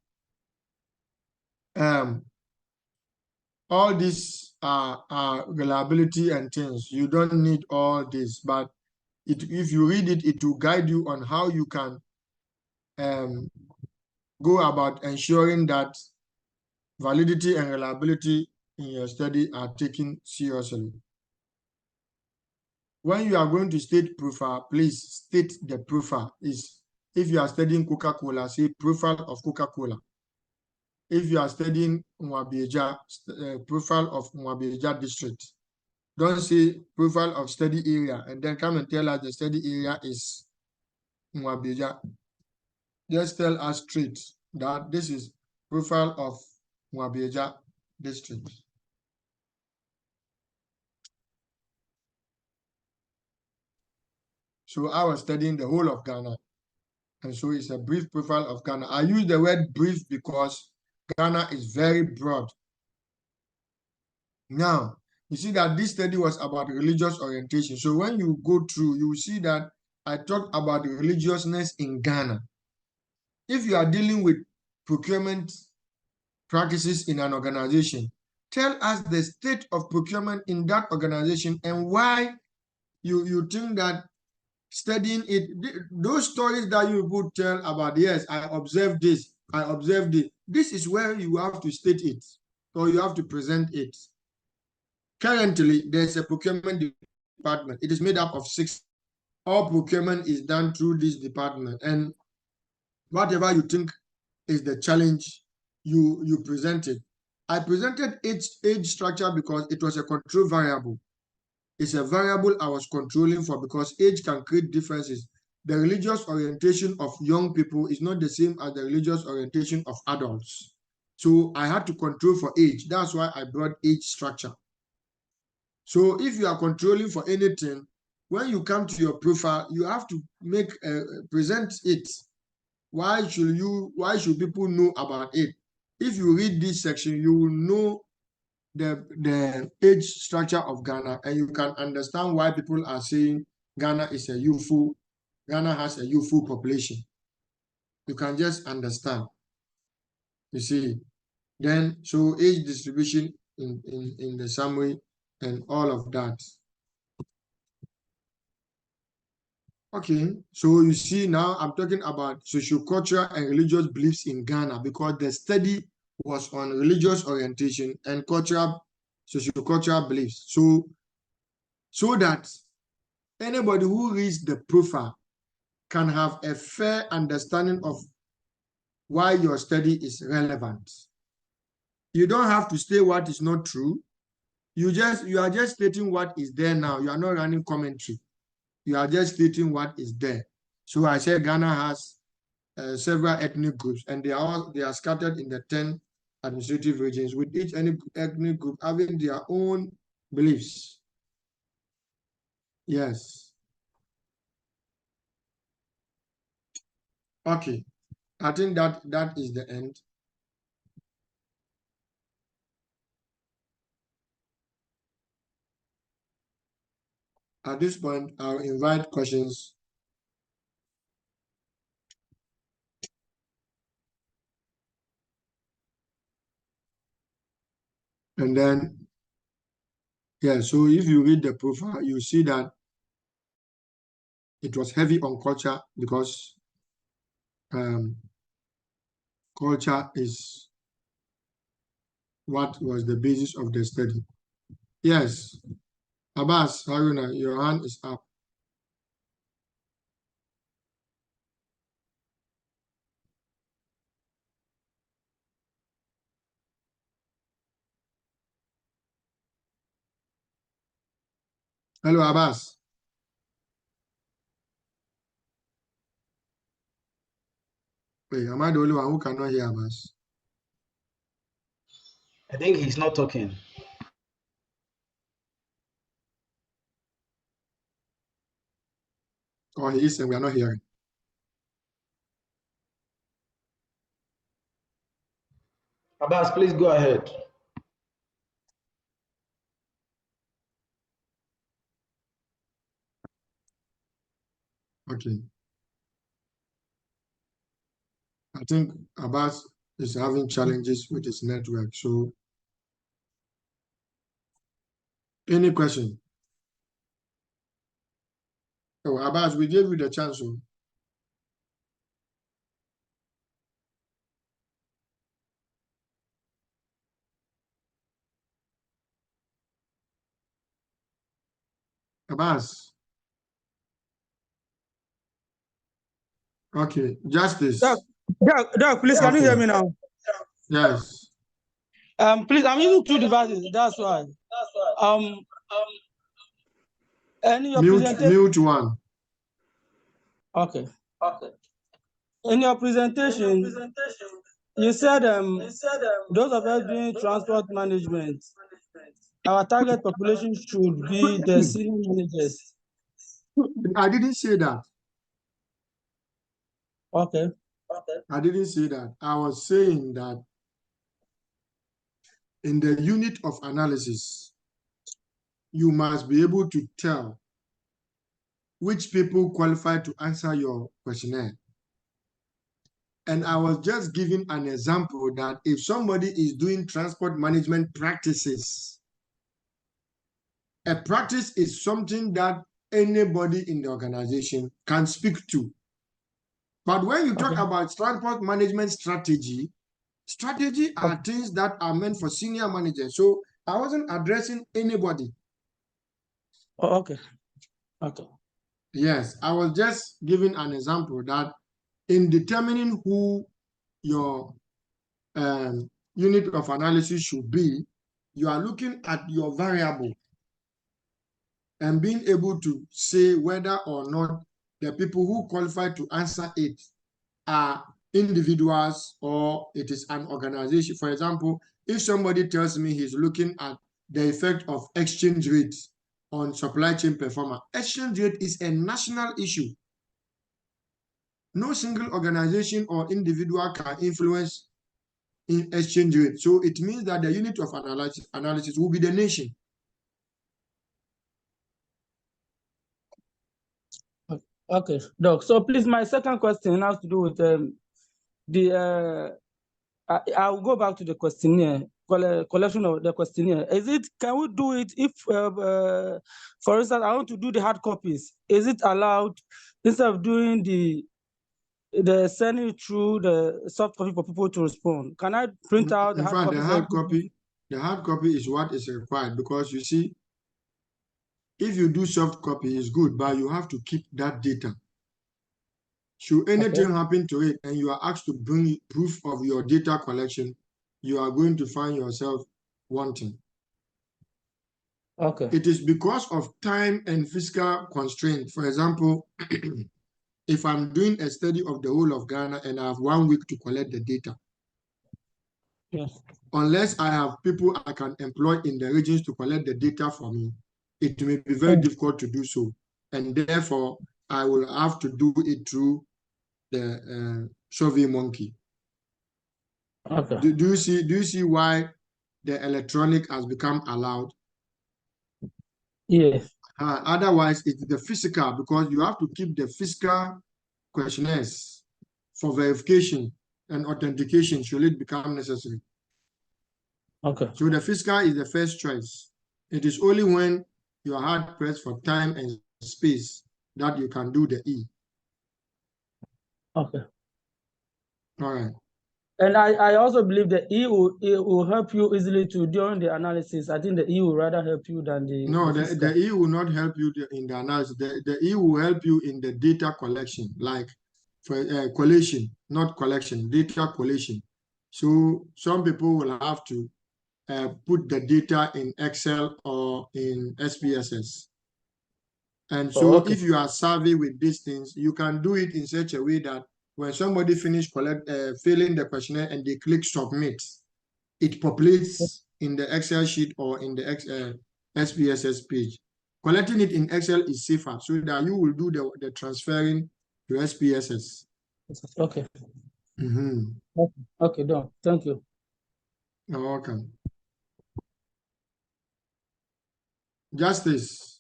S1: all these are reliability and things. You don't need all this, but if you read it, it will guide you on how you can go about ensuring that validity and reliability in your study are taken seriously. When you are going to state profile, please state the profile. If you are studying Coca-Cola, say profile of Coca-Cola. If you are studying Mwabieja, profile of Mwabieja district. Don't say profile of study area and then come and tell us the study area is Mwabieja. Just tell us straight that this is profile of Mwabieja district. So I was studying the whole of Ghana. And so it's a brief profile of Ghana. I use the word brief because Ghana is very broad. Now, you see that this study was about religious orientation. So when you go through, you see that I talked about religiousness in Ghana. If you are dealing with procurement practices in an organization, tell us the state of procurement in that organization and why you think that studying it, those stories that you would tell about, yes, I observed this, I observed it. This is where you have to state it or you have to present it. Currently, there's a procurement department. It is made up of 6. All procurement is done through this department. And whatever you think is the challenge, you present it. I presented age structure because it was a control variable. It's a variable I was controlling for because age can create differences. The religious orientation of young people is not the same as the religious orientation of adults. So I had to control for age. That's why I brought age structure. So if you are controlling for anything, when you come to your profile, you have to present it. Why should people know about it? If you read this section, you will know the age structure of Ghana, and you can understand why people are saying Ghana has a youthful population. You can just understand. You see, then so age distribution in the summary and all of that. Okay, so you see now I'm talking about sociocultural and religious beliefs in Ghana because the study was on religious orientation and sociocultural beliefs. So that anybody who reads the profile can have a fair understanding of why your study is relevant. You don't have to state what is not true. You are just stating what is there now. You are not running commentary. You are just stating what is there. So I said Ghana has several ethnic groups, and they are scattered in the 10 administrative regions, with each ethnic group having their own beliefs. Yes. Okay. I think that is the end. At this point, I'll invite questions. And then, yeah, so if you read the profile, you see that it was heavy on culture because culture is what was the basis of the study. Yes. Abbas, Haruna, your hand is up. Hello, Abbas. Wait, am I the only one who cannot hear Abbas?
S2: I think he's not talking.
S1: Or he is and we are not hearing?
S2: Abbas, please go ahead.
S1: Okay. I think Abbas is having challenges with his network. So, any question? Oh, Abbas, we gave you the chance. So. Abbas. Okay, Justice.
S4: Doc, please, can you hear me now?
S1: Yes.
S4: Please, I'm using two devices. That's why. In your presentation.
S1: Mute one.
S4: Okay. In your presentation, you said those of us doing transport management, our target population should be the senior managers.
S1: I didn't say that.
S4: Okay.
S1: I didn't say that. I was saying that in the unit of analysis, you must be able to tell which people qualify to answer your questionnaire. And I was just giving an example that if somebody is doing transport management practices, a practice is something that anybody in the organization can speak to. But when you talk about transport management strategy are things that are meant for senior managers. So I wasn't addressing anybody.
S4: Okay.
S1: Yes, I was just giving an example that in determining who your unit of analysis should be, you are looking at your variable and being able to say whether or not the people who qualify to answer it are individuals or it is an organization. For example, if somebody tells me he's looking at the effect of exchange rates on supply chain performance, exchange rate is a national issue. No single organization or individual can influence in exchange rate. So it means that the unit of analysis will be the nation.
S4: Okay, Doc. So please, my second question has to do with I'll go back to the questionnaire. collection of the questionnaire. Can we do it if, for instance, I want to do the hard copies? Is it allowed instead of doing the sending it through the soft copy for people to respond? Can I print out the
S1: In
S4: hard
S1: fact,
S4: copy?
S1: the hard copy is what is required, because you see, if you do soft copy, it's good, but you have to keep that data. Should anything happen to it and you are asked to bring proof of your data collection, you are going to find yourself wanting.
S4: Okay.
S1: It is because of time and physical constraint. For example, if I'm doing a study of the whole of Ghana and I have 1 week to collect the data,
S4: Yes.
S1: unless I have people I can employ in the regions to collect the data for me, it may be very difficult to do so. And therefore, I will have to do it through the SurveyMonkey.
S4: Okay.
S1: Do you see why the electronic has become allowed?
S4: Yes.
S1: Otherwise, it's the physical, because you have to keep the physical questionnaires for verification and authentication should it become necessary.
S4: Okay.
S1: So the physical is the first choice. It is only when you are hard pressed for time and space that you can do the E.
S4: Okay.
S1: All right.
S4: And I also believe the it will help you easily to during the analysis. I think the E will rather help you than the
S1: No,
S4: the
S1: the E will not help you in the analysis. The E will help you in the data collection, like for collation, not collection, data collation. So some people will have to put the data in Excel or in SPSS. And so if you are savvy with these things, you can do it in such a way that when somebody finish filling the questionnaire and they click submit, it populates in the Excel sheet or in the SPSS page. Collecting it in Excel is safer, so that you will do the transferring to SPSS.
S4: Okay.
S1: Mm-hmm.
S4: Okay, done. Thank you.
S1: You're welcome. Justice.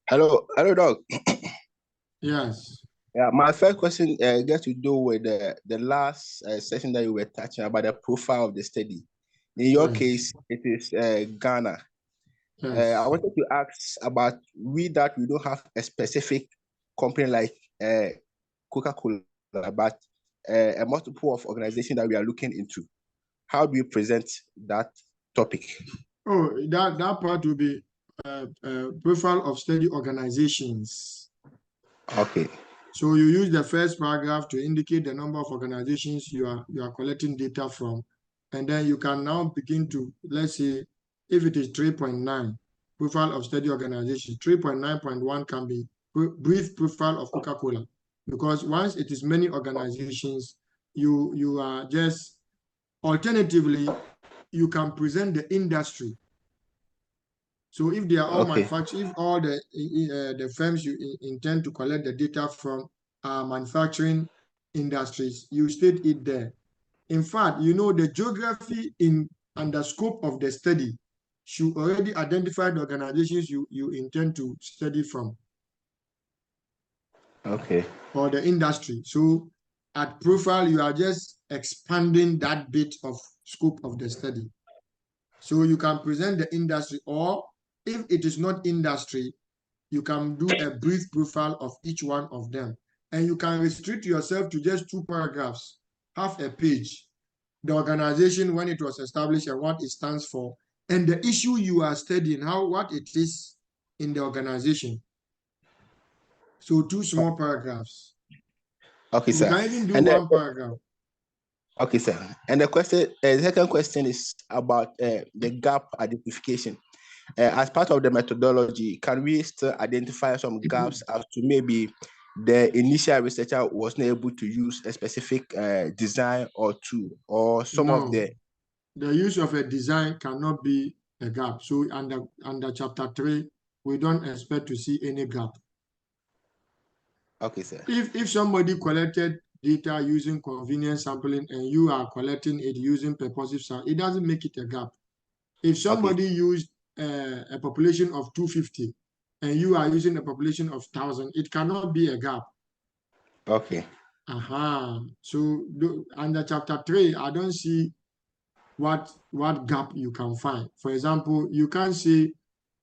S5: Hello, Doc.
S1: Yes.
S5: Yeah, my first question gets to do with the last session that you were touching about the profile of the study. In your case, it is Ghana.
S1: Yes.
S5: I wanted to ask about we don't have a specific company like Coca-Cola, but a multiple of organizations that we are looking into. How do you present that topic?
S1: Oh, that part will be profile of study organizations.
S5: Okay.
S1: So you use the first paragraph to indicate the number of organizations you are collecting data from, and then you can now begin to, let's say, if it is 3.9 profile of study organizations, 3.9.1 can be brief profile of Coca-Cola, because once it is many organizations, you are just, alternatively, you can present the industry. So if they are all manufacturing, if all the firms you intend to collect the data from are manufacturing industries, you state it there. In fact, you know, the geography and the scope of the study should already identify the organizations you intend to study from.
S5: Okay.
S1: Or the industry. So at profile, you are just expanding that bit of scope of the study. So you can present the industry, or if it is not industry, you can do a brief profile of each one of them. And you can restrict yourself to just 2 paragraphs, half a page. The organization, when it was established and what it stands for, and the issue you are studying, what it is in the organization. So 2 small paragraphs.
S5: Okay, sir.
S1: You can even do 1 paragraph.
S5: Okay, sir. And the second question is about the gap identification. As part of the methodology, can we still identify some gaps as to maybe the initial researcher was not able to use a specific design or tool, or some of the
S1: use of a design cannot be a gap. So under chapter 3, we don't expect to see any gap.
S5: Okay, sir.
S1: If somebody collected data using convenience sampling and you are collecting it using purposive sampling, it doesn't make it a gap. If somebody used a population of 250 and you are using a population of 1,000, it cannot be a gap.
S5: Okay.
S1: So under chapter 3, I don't see what gap you can find. For example, you can say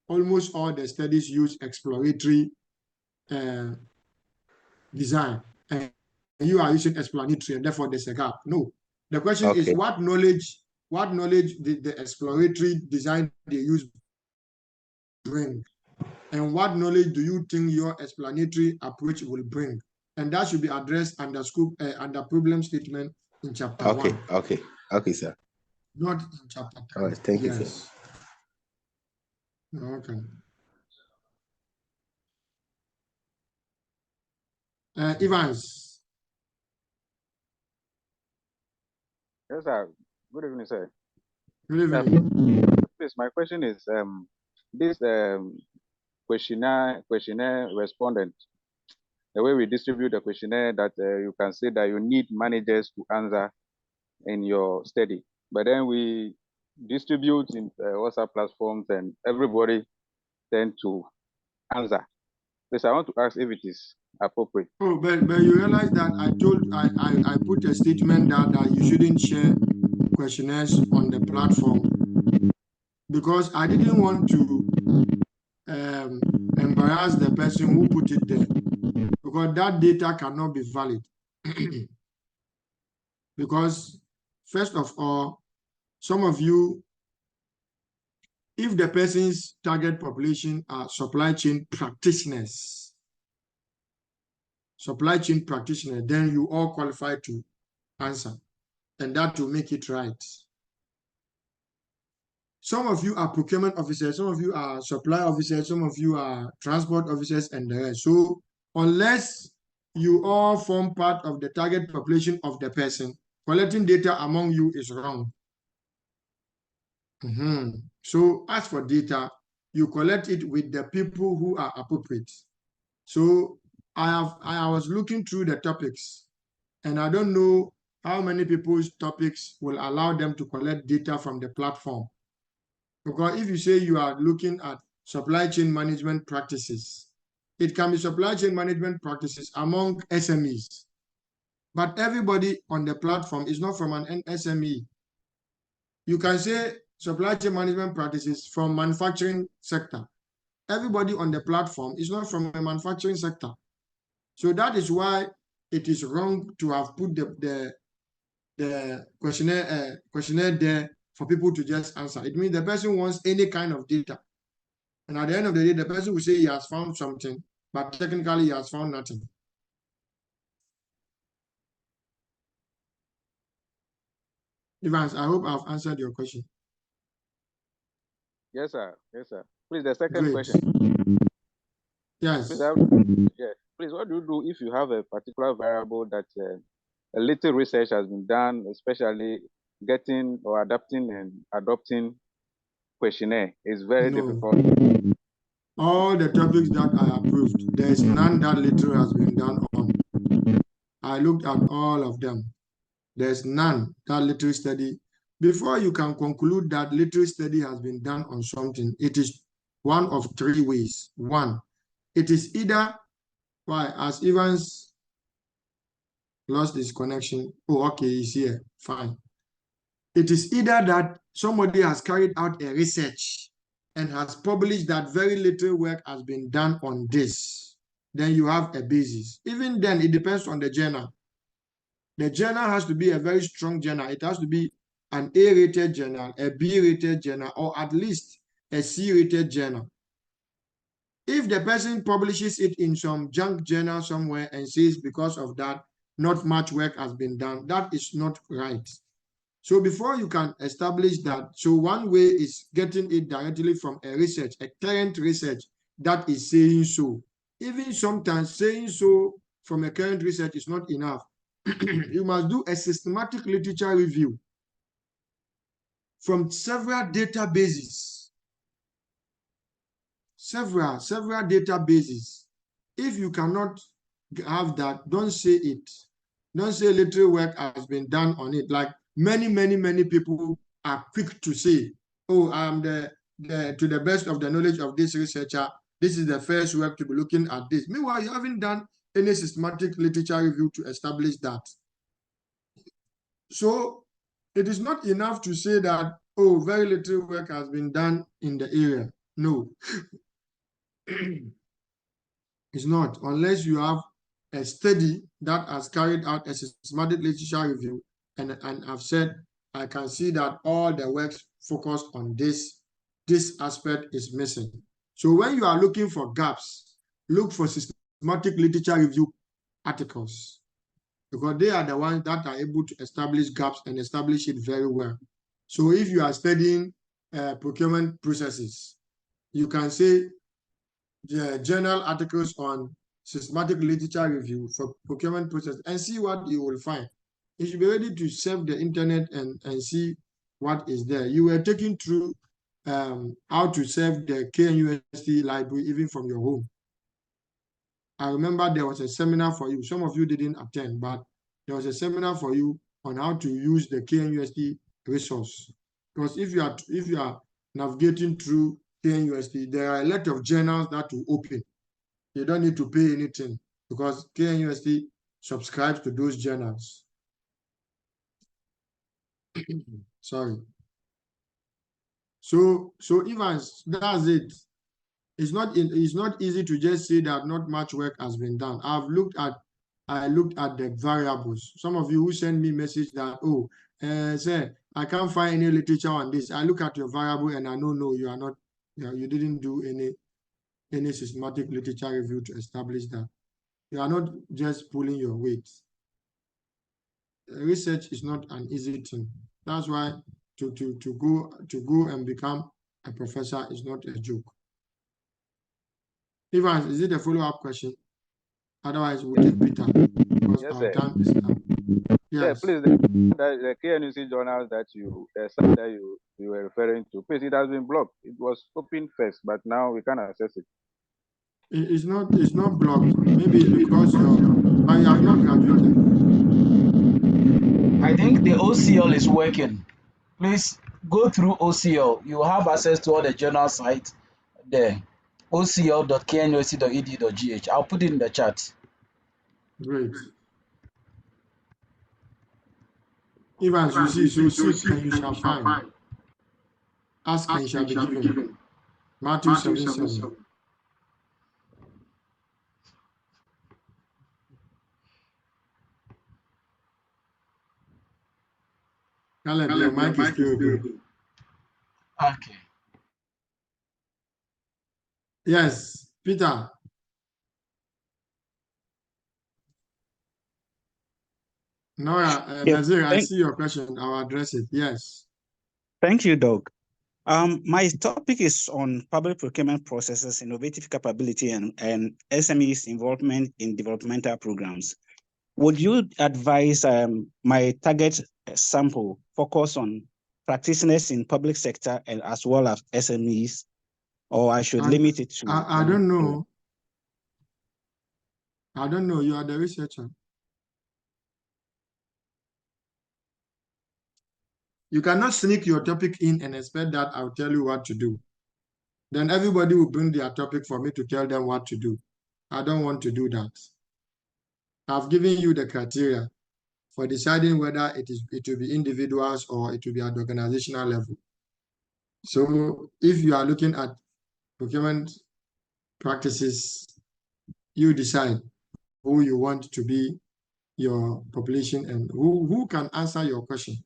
S1: almost all the studies use exploratory design, and you are using explanatory, and therefore there's a gap. No. The question is what knowledge did the exploratory design they use bring? And what knowledge do you think your explanatory approach will bring? And that should be addressed under under problem statement in chapter 1.
S5: Okay, sir.
S1: Not in chapter 3.
S5: All right, thank you, sir.
S1: Okay. Evans.
S6: Yes, sir. Good evening, sir.
S1: Good evening.
S6: Please, my question is this questionnaire respondent, the way we distribute the questionnaire, that you can say that you need managers to answer in your study, but then we distribute in WhatsApp platforms and everybody tend to answer. Please, I want to ask if it is appropriate.
S1: Oh, but you realize that I put a statement that you shouldn't share questionnaires on the platform because I didn't want to embarrass the person who put it there, because that data cannot be valid. Because first of all, some of you, if the person's target population are supply chain practitioners, then you all qualify to answer, and that will make it right. Some of you are procurement officers, some of you are supply officers, some of you are transport officers, and the rest. So unless you all form part of the target population of the person, collecting data among you is wrong. So as for data, you collect it with the people who are appropriate. So I was looking through the topics, and I don't know how many people's topics will allow them to collect data from the platform. Because if you say you are looking at supply chain management practices, it can be supply chain management practices among SMEs. But everybody on the platform is not from an SME. You can say supply chain management practices from manufacturing sector. Everybody on the platform is not from a manufacturing sector. So that is why it is wrong to have put the questionnaire there for people to just answer. It means the person wants any kind of data. And at the end of the day, the person will say he has found something, but technically he has found nothing. Evans, I hope I've answered your question.
S6: Yes, sir. Yes, sir. Please, the second question.
S1: Yes.
S6: Please, what do you do if you have a particular variable that a little research has been done, especially getting or adapting and adopting questionnaire is very difficult?
S1: All the topics that I approved, there is none that little has been done on. I looked at all of them. There's none that little study. Before you can conclude that little study has been done on something, it is one of 3 ways. One, it is either, as Evans lost his connection. Oh, okay, he's here. Fine. It is either that somebody has carried out a research and has published that very little work has been done on this. Then you have a basis. Even then, it depends on the journal. The journal has to be a very strong journal. It has to be an A-rated journal, a B-rated journal, or at least a C-rated journal. If the person publishes it in some junk journal somewhere and says because of that, not much work has been done, that is not right. So before you can establish that, so one way is getting it directly from a research, a current research that is saying so. Even sometimes saying so from a current research is not enough. You must do a systematic literature review from several databases. Several databases. If you cannot have that, don't say it. Don't say little work has been done on it. Like many people are quick to say, oh, I'm to the best of the knowledge of this researcher, This is the first work to be looking at this. Meanwhile, you haven't done any systematic literature review to establish that. So it is not enough to say that, oh, very little work has been done in the area. No. It's not, unless you have a study that has carried out a systematic literature review and I've said, I can see that all the works focus on this aspect is missing. So when you are looking for gaps, look for systematic literature review articles, because they are the ones that are able to establish gaps and establish it very well. So if you are studying procurement processes, you can say the journal articles on systematic literature review for procurement process and see what you will find. You should be ready to surf the internet and see what is there. You were taken through how to surf the KNUST library even from your home. I remember there was a seminar for you. Some of you didn't attend, but there was a seminar for you on how to use the KNUST resource. Because if you are navigating through KNUST, there are a lot of journals that will open. You don't need to pay anything because KNUST subscribes to those journals. Sorry. So Evans, that's it. It's not easy to just say that not much work has been done. I looked at the variables. Some of you who send me message that, oh, sir, I can't find any literature on this. I look at your variable and I know, no, you are not, you didn't do any systematic literature review to establish that. You are not just pulling your weight. Research is not an easy thing. That's why to go and become a professor is not a joke. Evans, is it a follow-up question? Otherwise, we'll take Peter.
S6: Yes, sir.
S1: Yes.
S6: Yeah, please. The KNUC journals that you were referring to, please, it has been blocked. It was open first, but now we can access it.
S1: It's not blocked. Maybe it's because I have not graduated.
S2: I think the OCL is working. Please go through OCL. You have access to all the journal sites there. ocl.knusc.edu.gh. I'll put it in the chat.
S1: Great. Evans, you see, so seek and you shall find. Ask and you shall be given. Matthew 7:7. Caleb, your mic is still open.
S2: Okay.
S1: Yes, Peter. Nora, Nazir, I see your question. I'll address it. Yes.
S7: Thank you, Doug. My topic is on public procurement processes, innovative capability, and SMEs' involvement in developmental programs. Would you advise my target sample focus on practitioners in public sector and as well as SMEs, or I should limit it to?
S1: I don't know. I don't know. You are the researcher. You cannot sneak your topic in and expect that I'll tell you what to do. Then everybody will bring their topic for me to tell them what to do. I don't want to do that. I've given you the criteria for deciding whether it will be individuals or it will be at organizational level. So if you are looking at procurement practices, you decide who you want to be your population and who can answer your question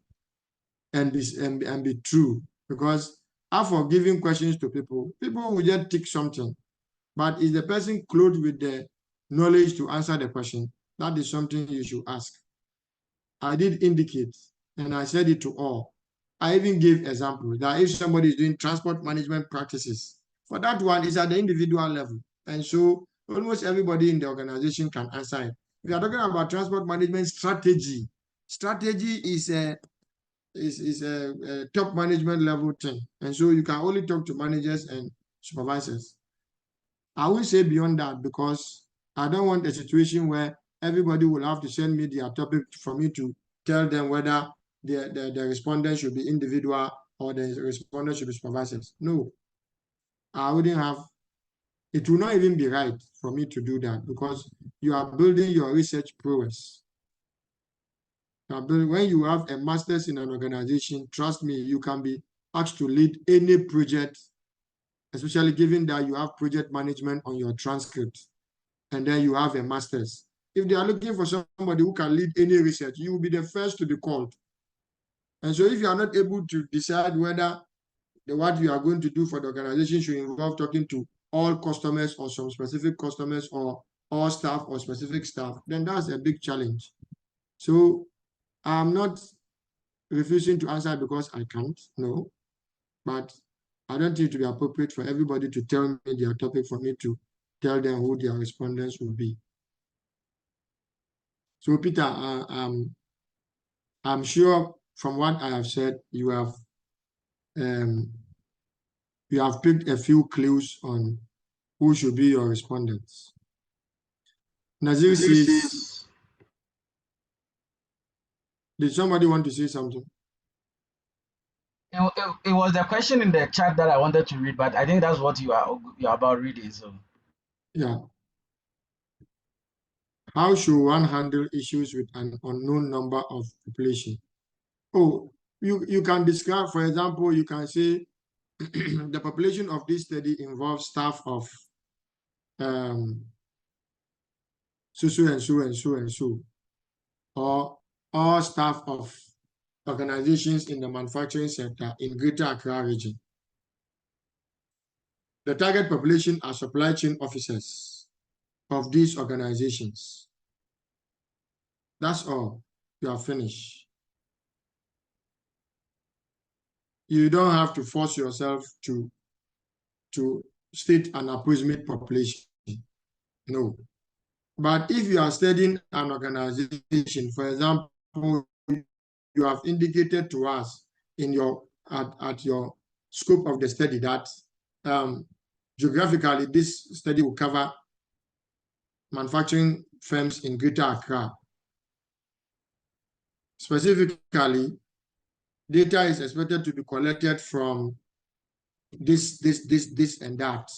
S1: and be true. Because after giving questions to people will just tick something. But is the person clothed with the knowledge to answer the question? That is something you should ask. I did indicate, and I said it to all. I even gave examples that if somebody is doing transport management practices, for that one is at the individual level. And so almost everybody in the organization can answer it. We are talking about transport management strategy. Strategy is a top management level thing. And so you can only talk to managers and supervisors. I will say beyond that because I don't want a situation where everybody will have to send me their topic for me to tell them whether the respondent should be individual or the respondent should be supervisors. No, I wouldn't have It will not even be right for me to do that because you are building your research prowess. When you have a master's in an organization, trust me, you can be asked to lead any project, especially given that you have project management on your transcript, and then you have a master's. If they are looking for somebody who can lead any research, you will be the first to be called. And so if you are not able to decide whether what you are going to do for the organization should involve talking to all customers or some specific customers or all staff or specific staff, then that's a big challenge. So I'm not refusing to answer because I can't, no. But I don't think it would be appropriate for everybody to tell me their topic for me to tell them who their respondents will be. So Peter, I'm sure from what I have said, you have picked a few clues on who should be your respondents. Nazir says, did somebody want to say something?
S2: It was the question in the chat that I wanted to read, but I think that's what you're about reading. So
S1: yeah. How should one handle issues with an unknown number of population? Oh, you can describe, for example, you can say the population of this study involves staff of so and so and so and so, or all staff of organizations in the manufacturing sector in Greater Accra region. The target population are supply chain officers of these organizations. That's all. You are finished. You don't have to force yourself to state an approximate population. No. But if you are studying an organization, for example, you have indicated to us in your at your scope of the study that geographically this study will cover manufacturing firms in Greater Accra. Specifically, data is expected to be collected from this and that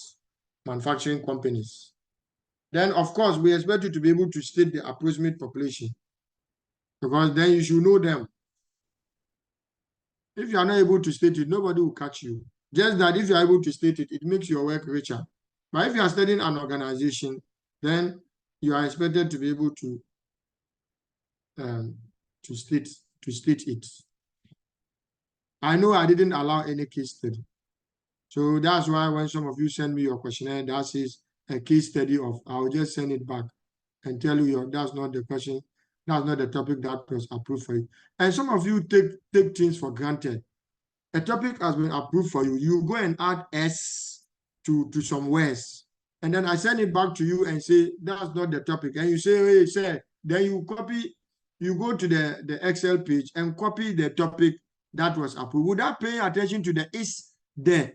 S1: manufacturing companies. Then, of course, we expect you to be able to state the approximate population, because then you should know them. If you are not able to state it, nobody will catch you. Just that if you are able to state it, it makes your work richer. But if you are studying an organization, then you are expected to be able to state it. I know I didn't allow any case study. So that's why when some of you send me your questionnaire that says a case study of, I'll just send it back and tell you that's not the question, that's not the topic that was approved for you. And some of you take things for granted. A topic has been approved for you. You go and add S to some words. And then I send it back to you and say, that's not the topic. And you say, hey, sir, then you copy, you go to the Excel page and copy the topic that was approved without paying attention to the is there.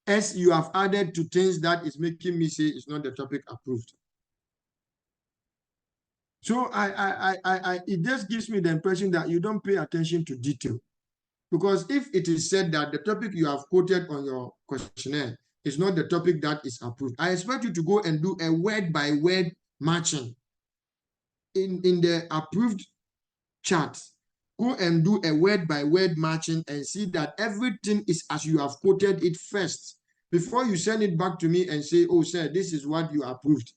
S1: As you have added to things that is making me say it's not the topic approved. So it just gives me the impression that you don't pay attention to detail. Because if it is said that the topic you have quoted on your questionnaire is not the topic that is approved, I expect you to go and do a word-by-word matching in the approved chart. Go and do a word-by-word matching and see that everything is as you have quoted it first before you send it back to me and say, oh, sir, this is what you approved.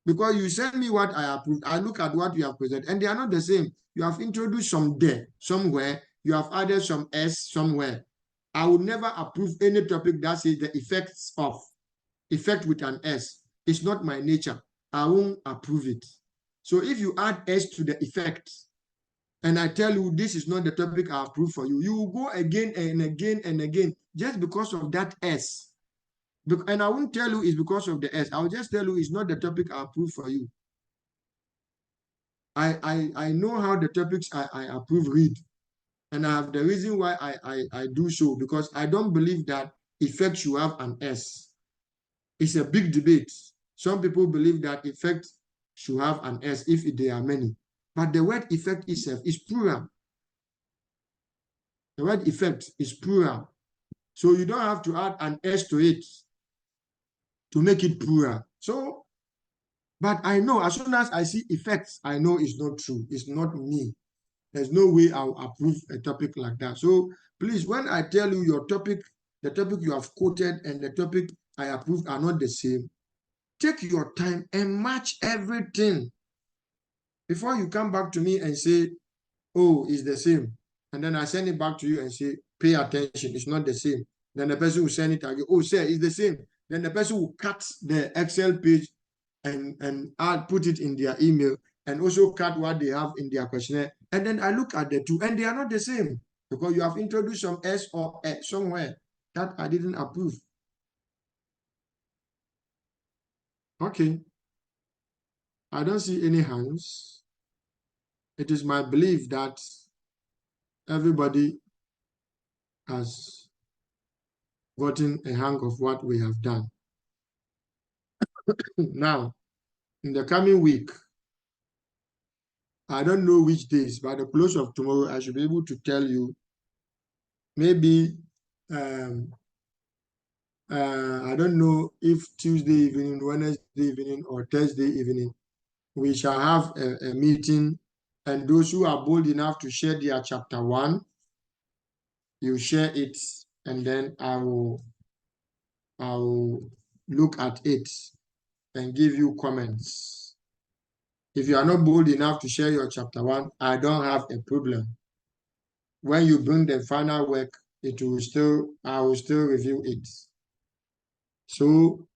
S1: Because you send me what I approved, I look at what you have presented, and they are not the same. You have introduced some there, somewhere. You have added some S somewhere. I would never approve any topic that says the effects of, effect with an S. It's not my nature. I won't approve it. So if you add S to the effect, and I tell you this is not the topic I approve for you, you will go again and again and again just because of that S. And I won't tell you it's because of the S. I'll just tell you it's not the topic I approve for you. I know how the topics I approve read. And I have the reason why I do so, because I don't believe that effect should have an S. It's a big debate. Some people believe that effect should have an S if there are many. But the word effect itself is plural. The word effect is plural. So you don't have to add an S to it to make it poorer. So, but I know as soon as I see effects, I know it's not true. It's not me. There's no way I'll approve a topic like that. So please, when I tell you your topic, the topic you have quoted and the topic I approve are not the same, take your time and match everything before you come back to me and say, oh, it's the same. And then I send it back to you and say, pay attention, it's not the same. Then the person will send it again, oh, sir, it's the same. Then the person will cut the Excel page and put it in their email and also cut what they have in their questionnaire. And then I look at the two and they are not the same because you have introduced some S or A somewhere that I didn't approve. Okay. I don't see any hands. It is my belief that everybody has gotten a hang of what we have done. Now, in the coming week, I don't know which days, by the close of tomorrow, I should be able to tell you maybe, I don't know if Tuesday evening, Wednesday evening, or Thursday evening, we shall have a meeting, and those who are bold enough to share their chapter 1, you share it, and then I will look at it and give you comments. If you are not bold enough to share your chapter 1, I don't have a problem. When you bring the final work, I will still review it. So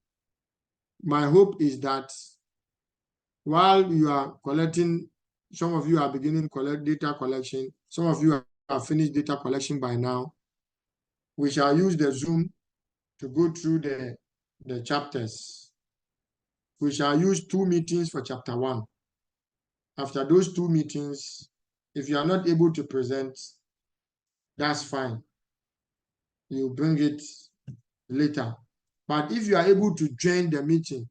S1: my hope is that while you are collecting, some of you are beginning to collect data collection, some of you have finished data collection by now, we shall use the Zoom to go through the chapters. We shall use 2 meetings for chapter 1. After those 2 meetings, if you are not able to present, that's fine. You bring it later. But if you are able to join the meeting,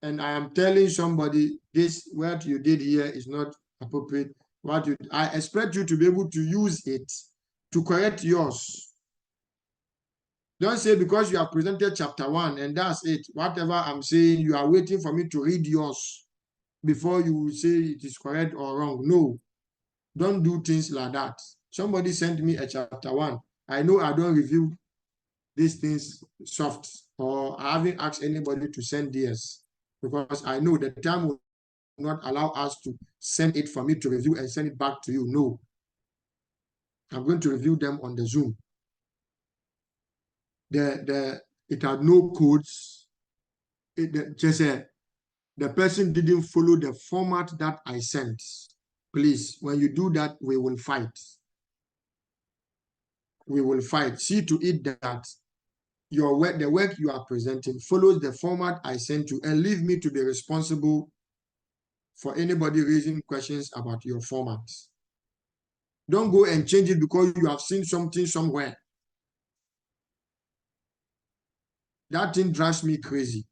S1: and I am telling somebody this, what you did here is not appropriate, I expect you to be able to use it to correct yours. Don't say because you have presented chapter 1 and that's it. Whatever I'm saying, you are waiting for me to read yours before you say it is correct or wrong. No, don't do things like that. Somebody sent me a chapter 1. I know I don't review these things soft, or I haven't asked anybody to send theirs because I know the time will not allow us to send it for me to review and send it back to you. No, I'm going to review them on the Zoom. It had no codes. The person didn't follow the format that I sent. Please, when you do that, we will fight. We will fight. See to it that your work, the work you are presenting, follows the format I sent you, and leave me to be responsible for anybody raising questions about your format. Don't go and change it because you have seen something somewhere. That thing drives me crazy.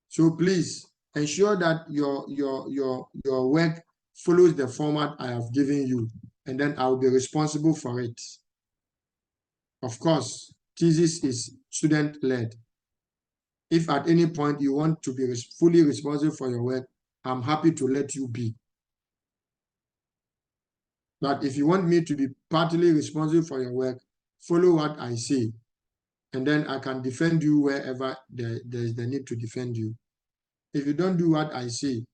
S1: So please ensure that your work follows the format I have given you, and then I will be responsible for it. Of course, thesis is student-led. If at any point you want to be fully responsible for your work, I'm happy to let you be. But if you want me to be partly responsible for your work, follow what I say, and then I can defend you wherever there is the need to defend you. If you don't do what I say,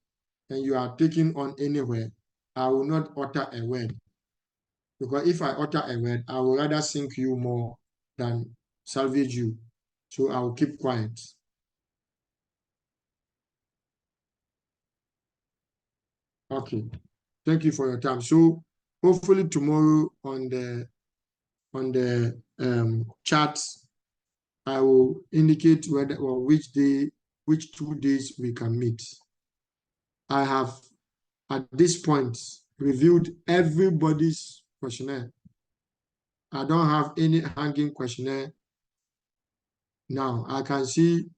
S1: and you are taken on anywhere, I will not utter a word. Because if I utter a word, I will rather sink you more than salvage you. So I will keep quiet. Okay. Thank you for your time. So hopefully tomorrow on the chat, I will indicate whether or which 2 days we can meet. I have at this point reviewed everybody's questionnaire. I don't have any hanging questionnaire now. I can see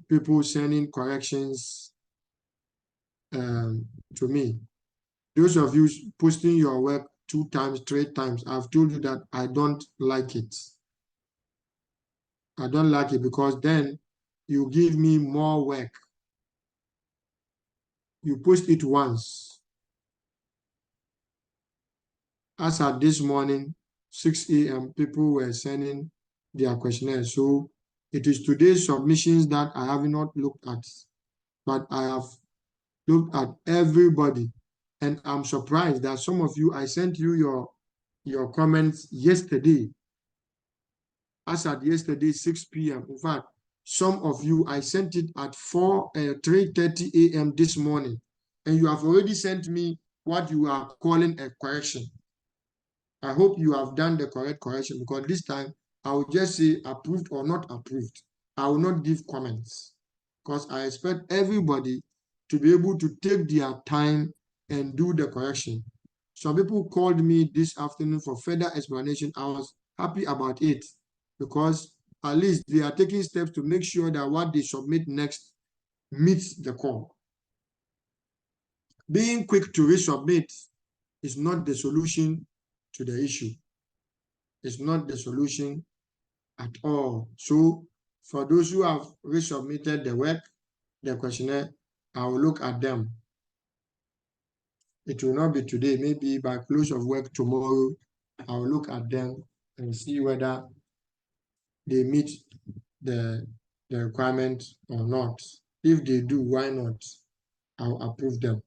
S1: people sending corrections to me. Those of you posting your work 2 times, 3 times, I've told you that I don't like it. I don't like it because then you give me more work. You post it once. As at this morning, 6 a.m., people were sending their questionnaires. So it is today's submissions that I have not looked at, but I have looked at everybody. And I'm surprised that some of you, I sent you your comments yesterday. As at yesterday, 6 p.m. In fact, some of you, I sent it at 3:30 a.m. this morning. And you have already sent me what you are calling a correction. I hope you have done the correct correction, because this time I will just say approved or not approved. I will not give comments because I expect everybody to be able to take their time and do the correction. Some people called me this afternoon for further explanation. I was happy about it because at least they are taking steps to make sure that what they submit next meets the call. Being quick to resubmit is not the solution to the issue. It's not the solution at all. So for those who have resubmitted the work, the questionnaire, I will look at them. It will not be today, maybe by close of work tomorrow, I will look at them and see whether they meet the requirement or not. If they do, why not? I'll approve them.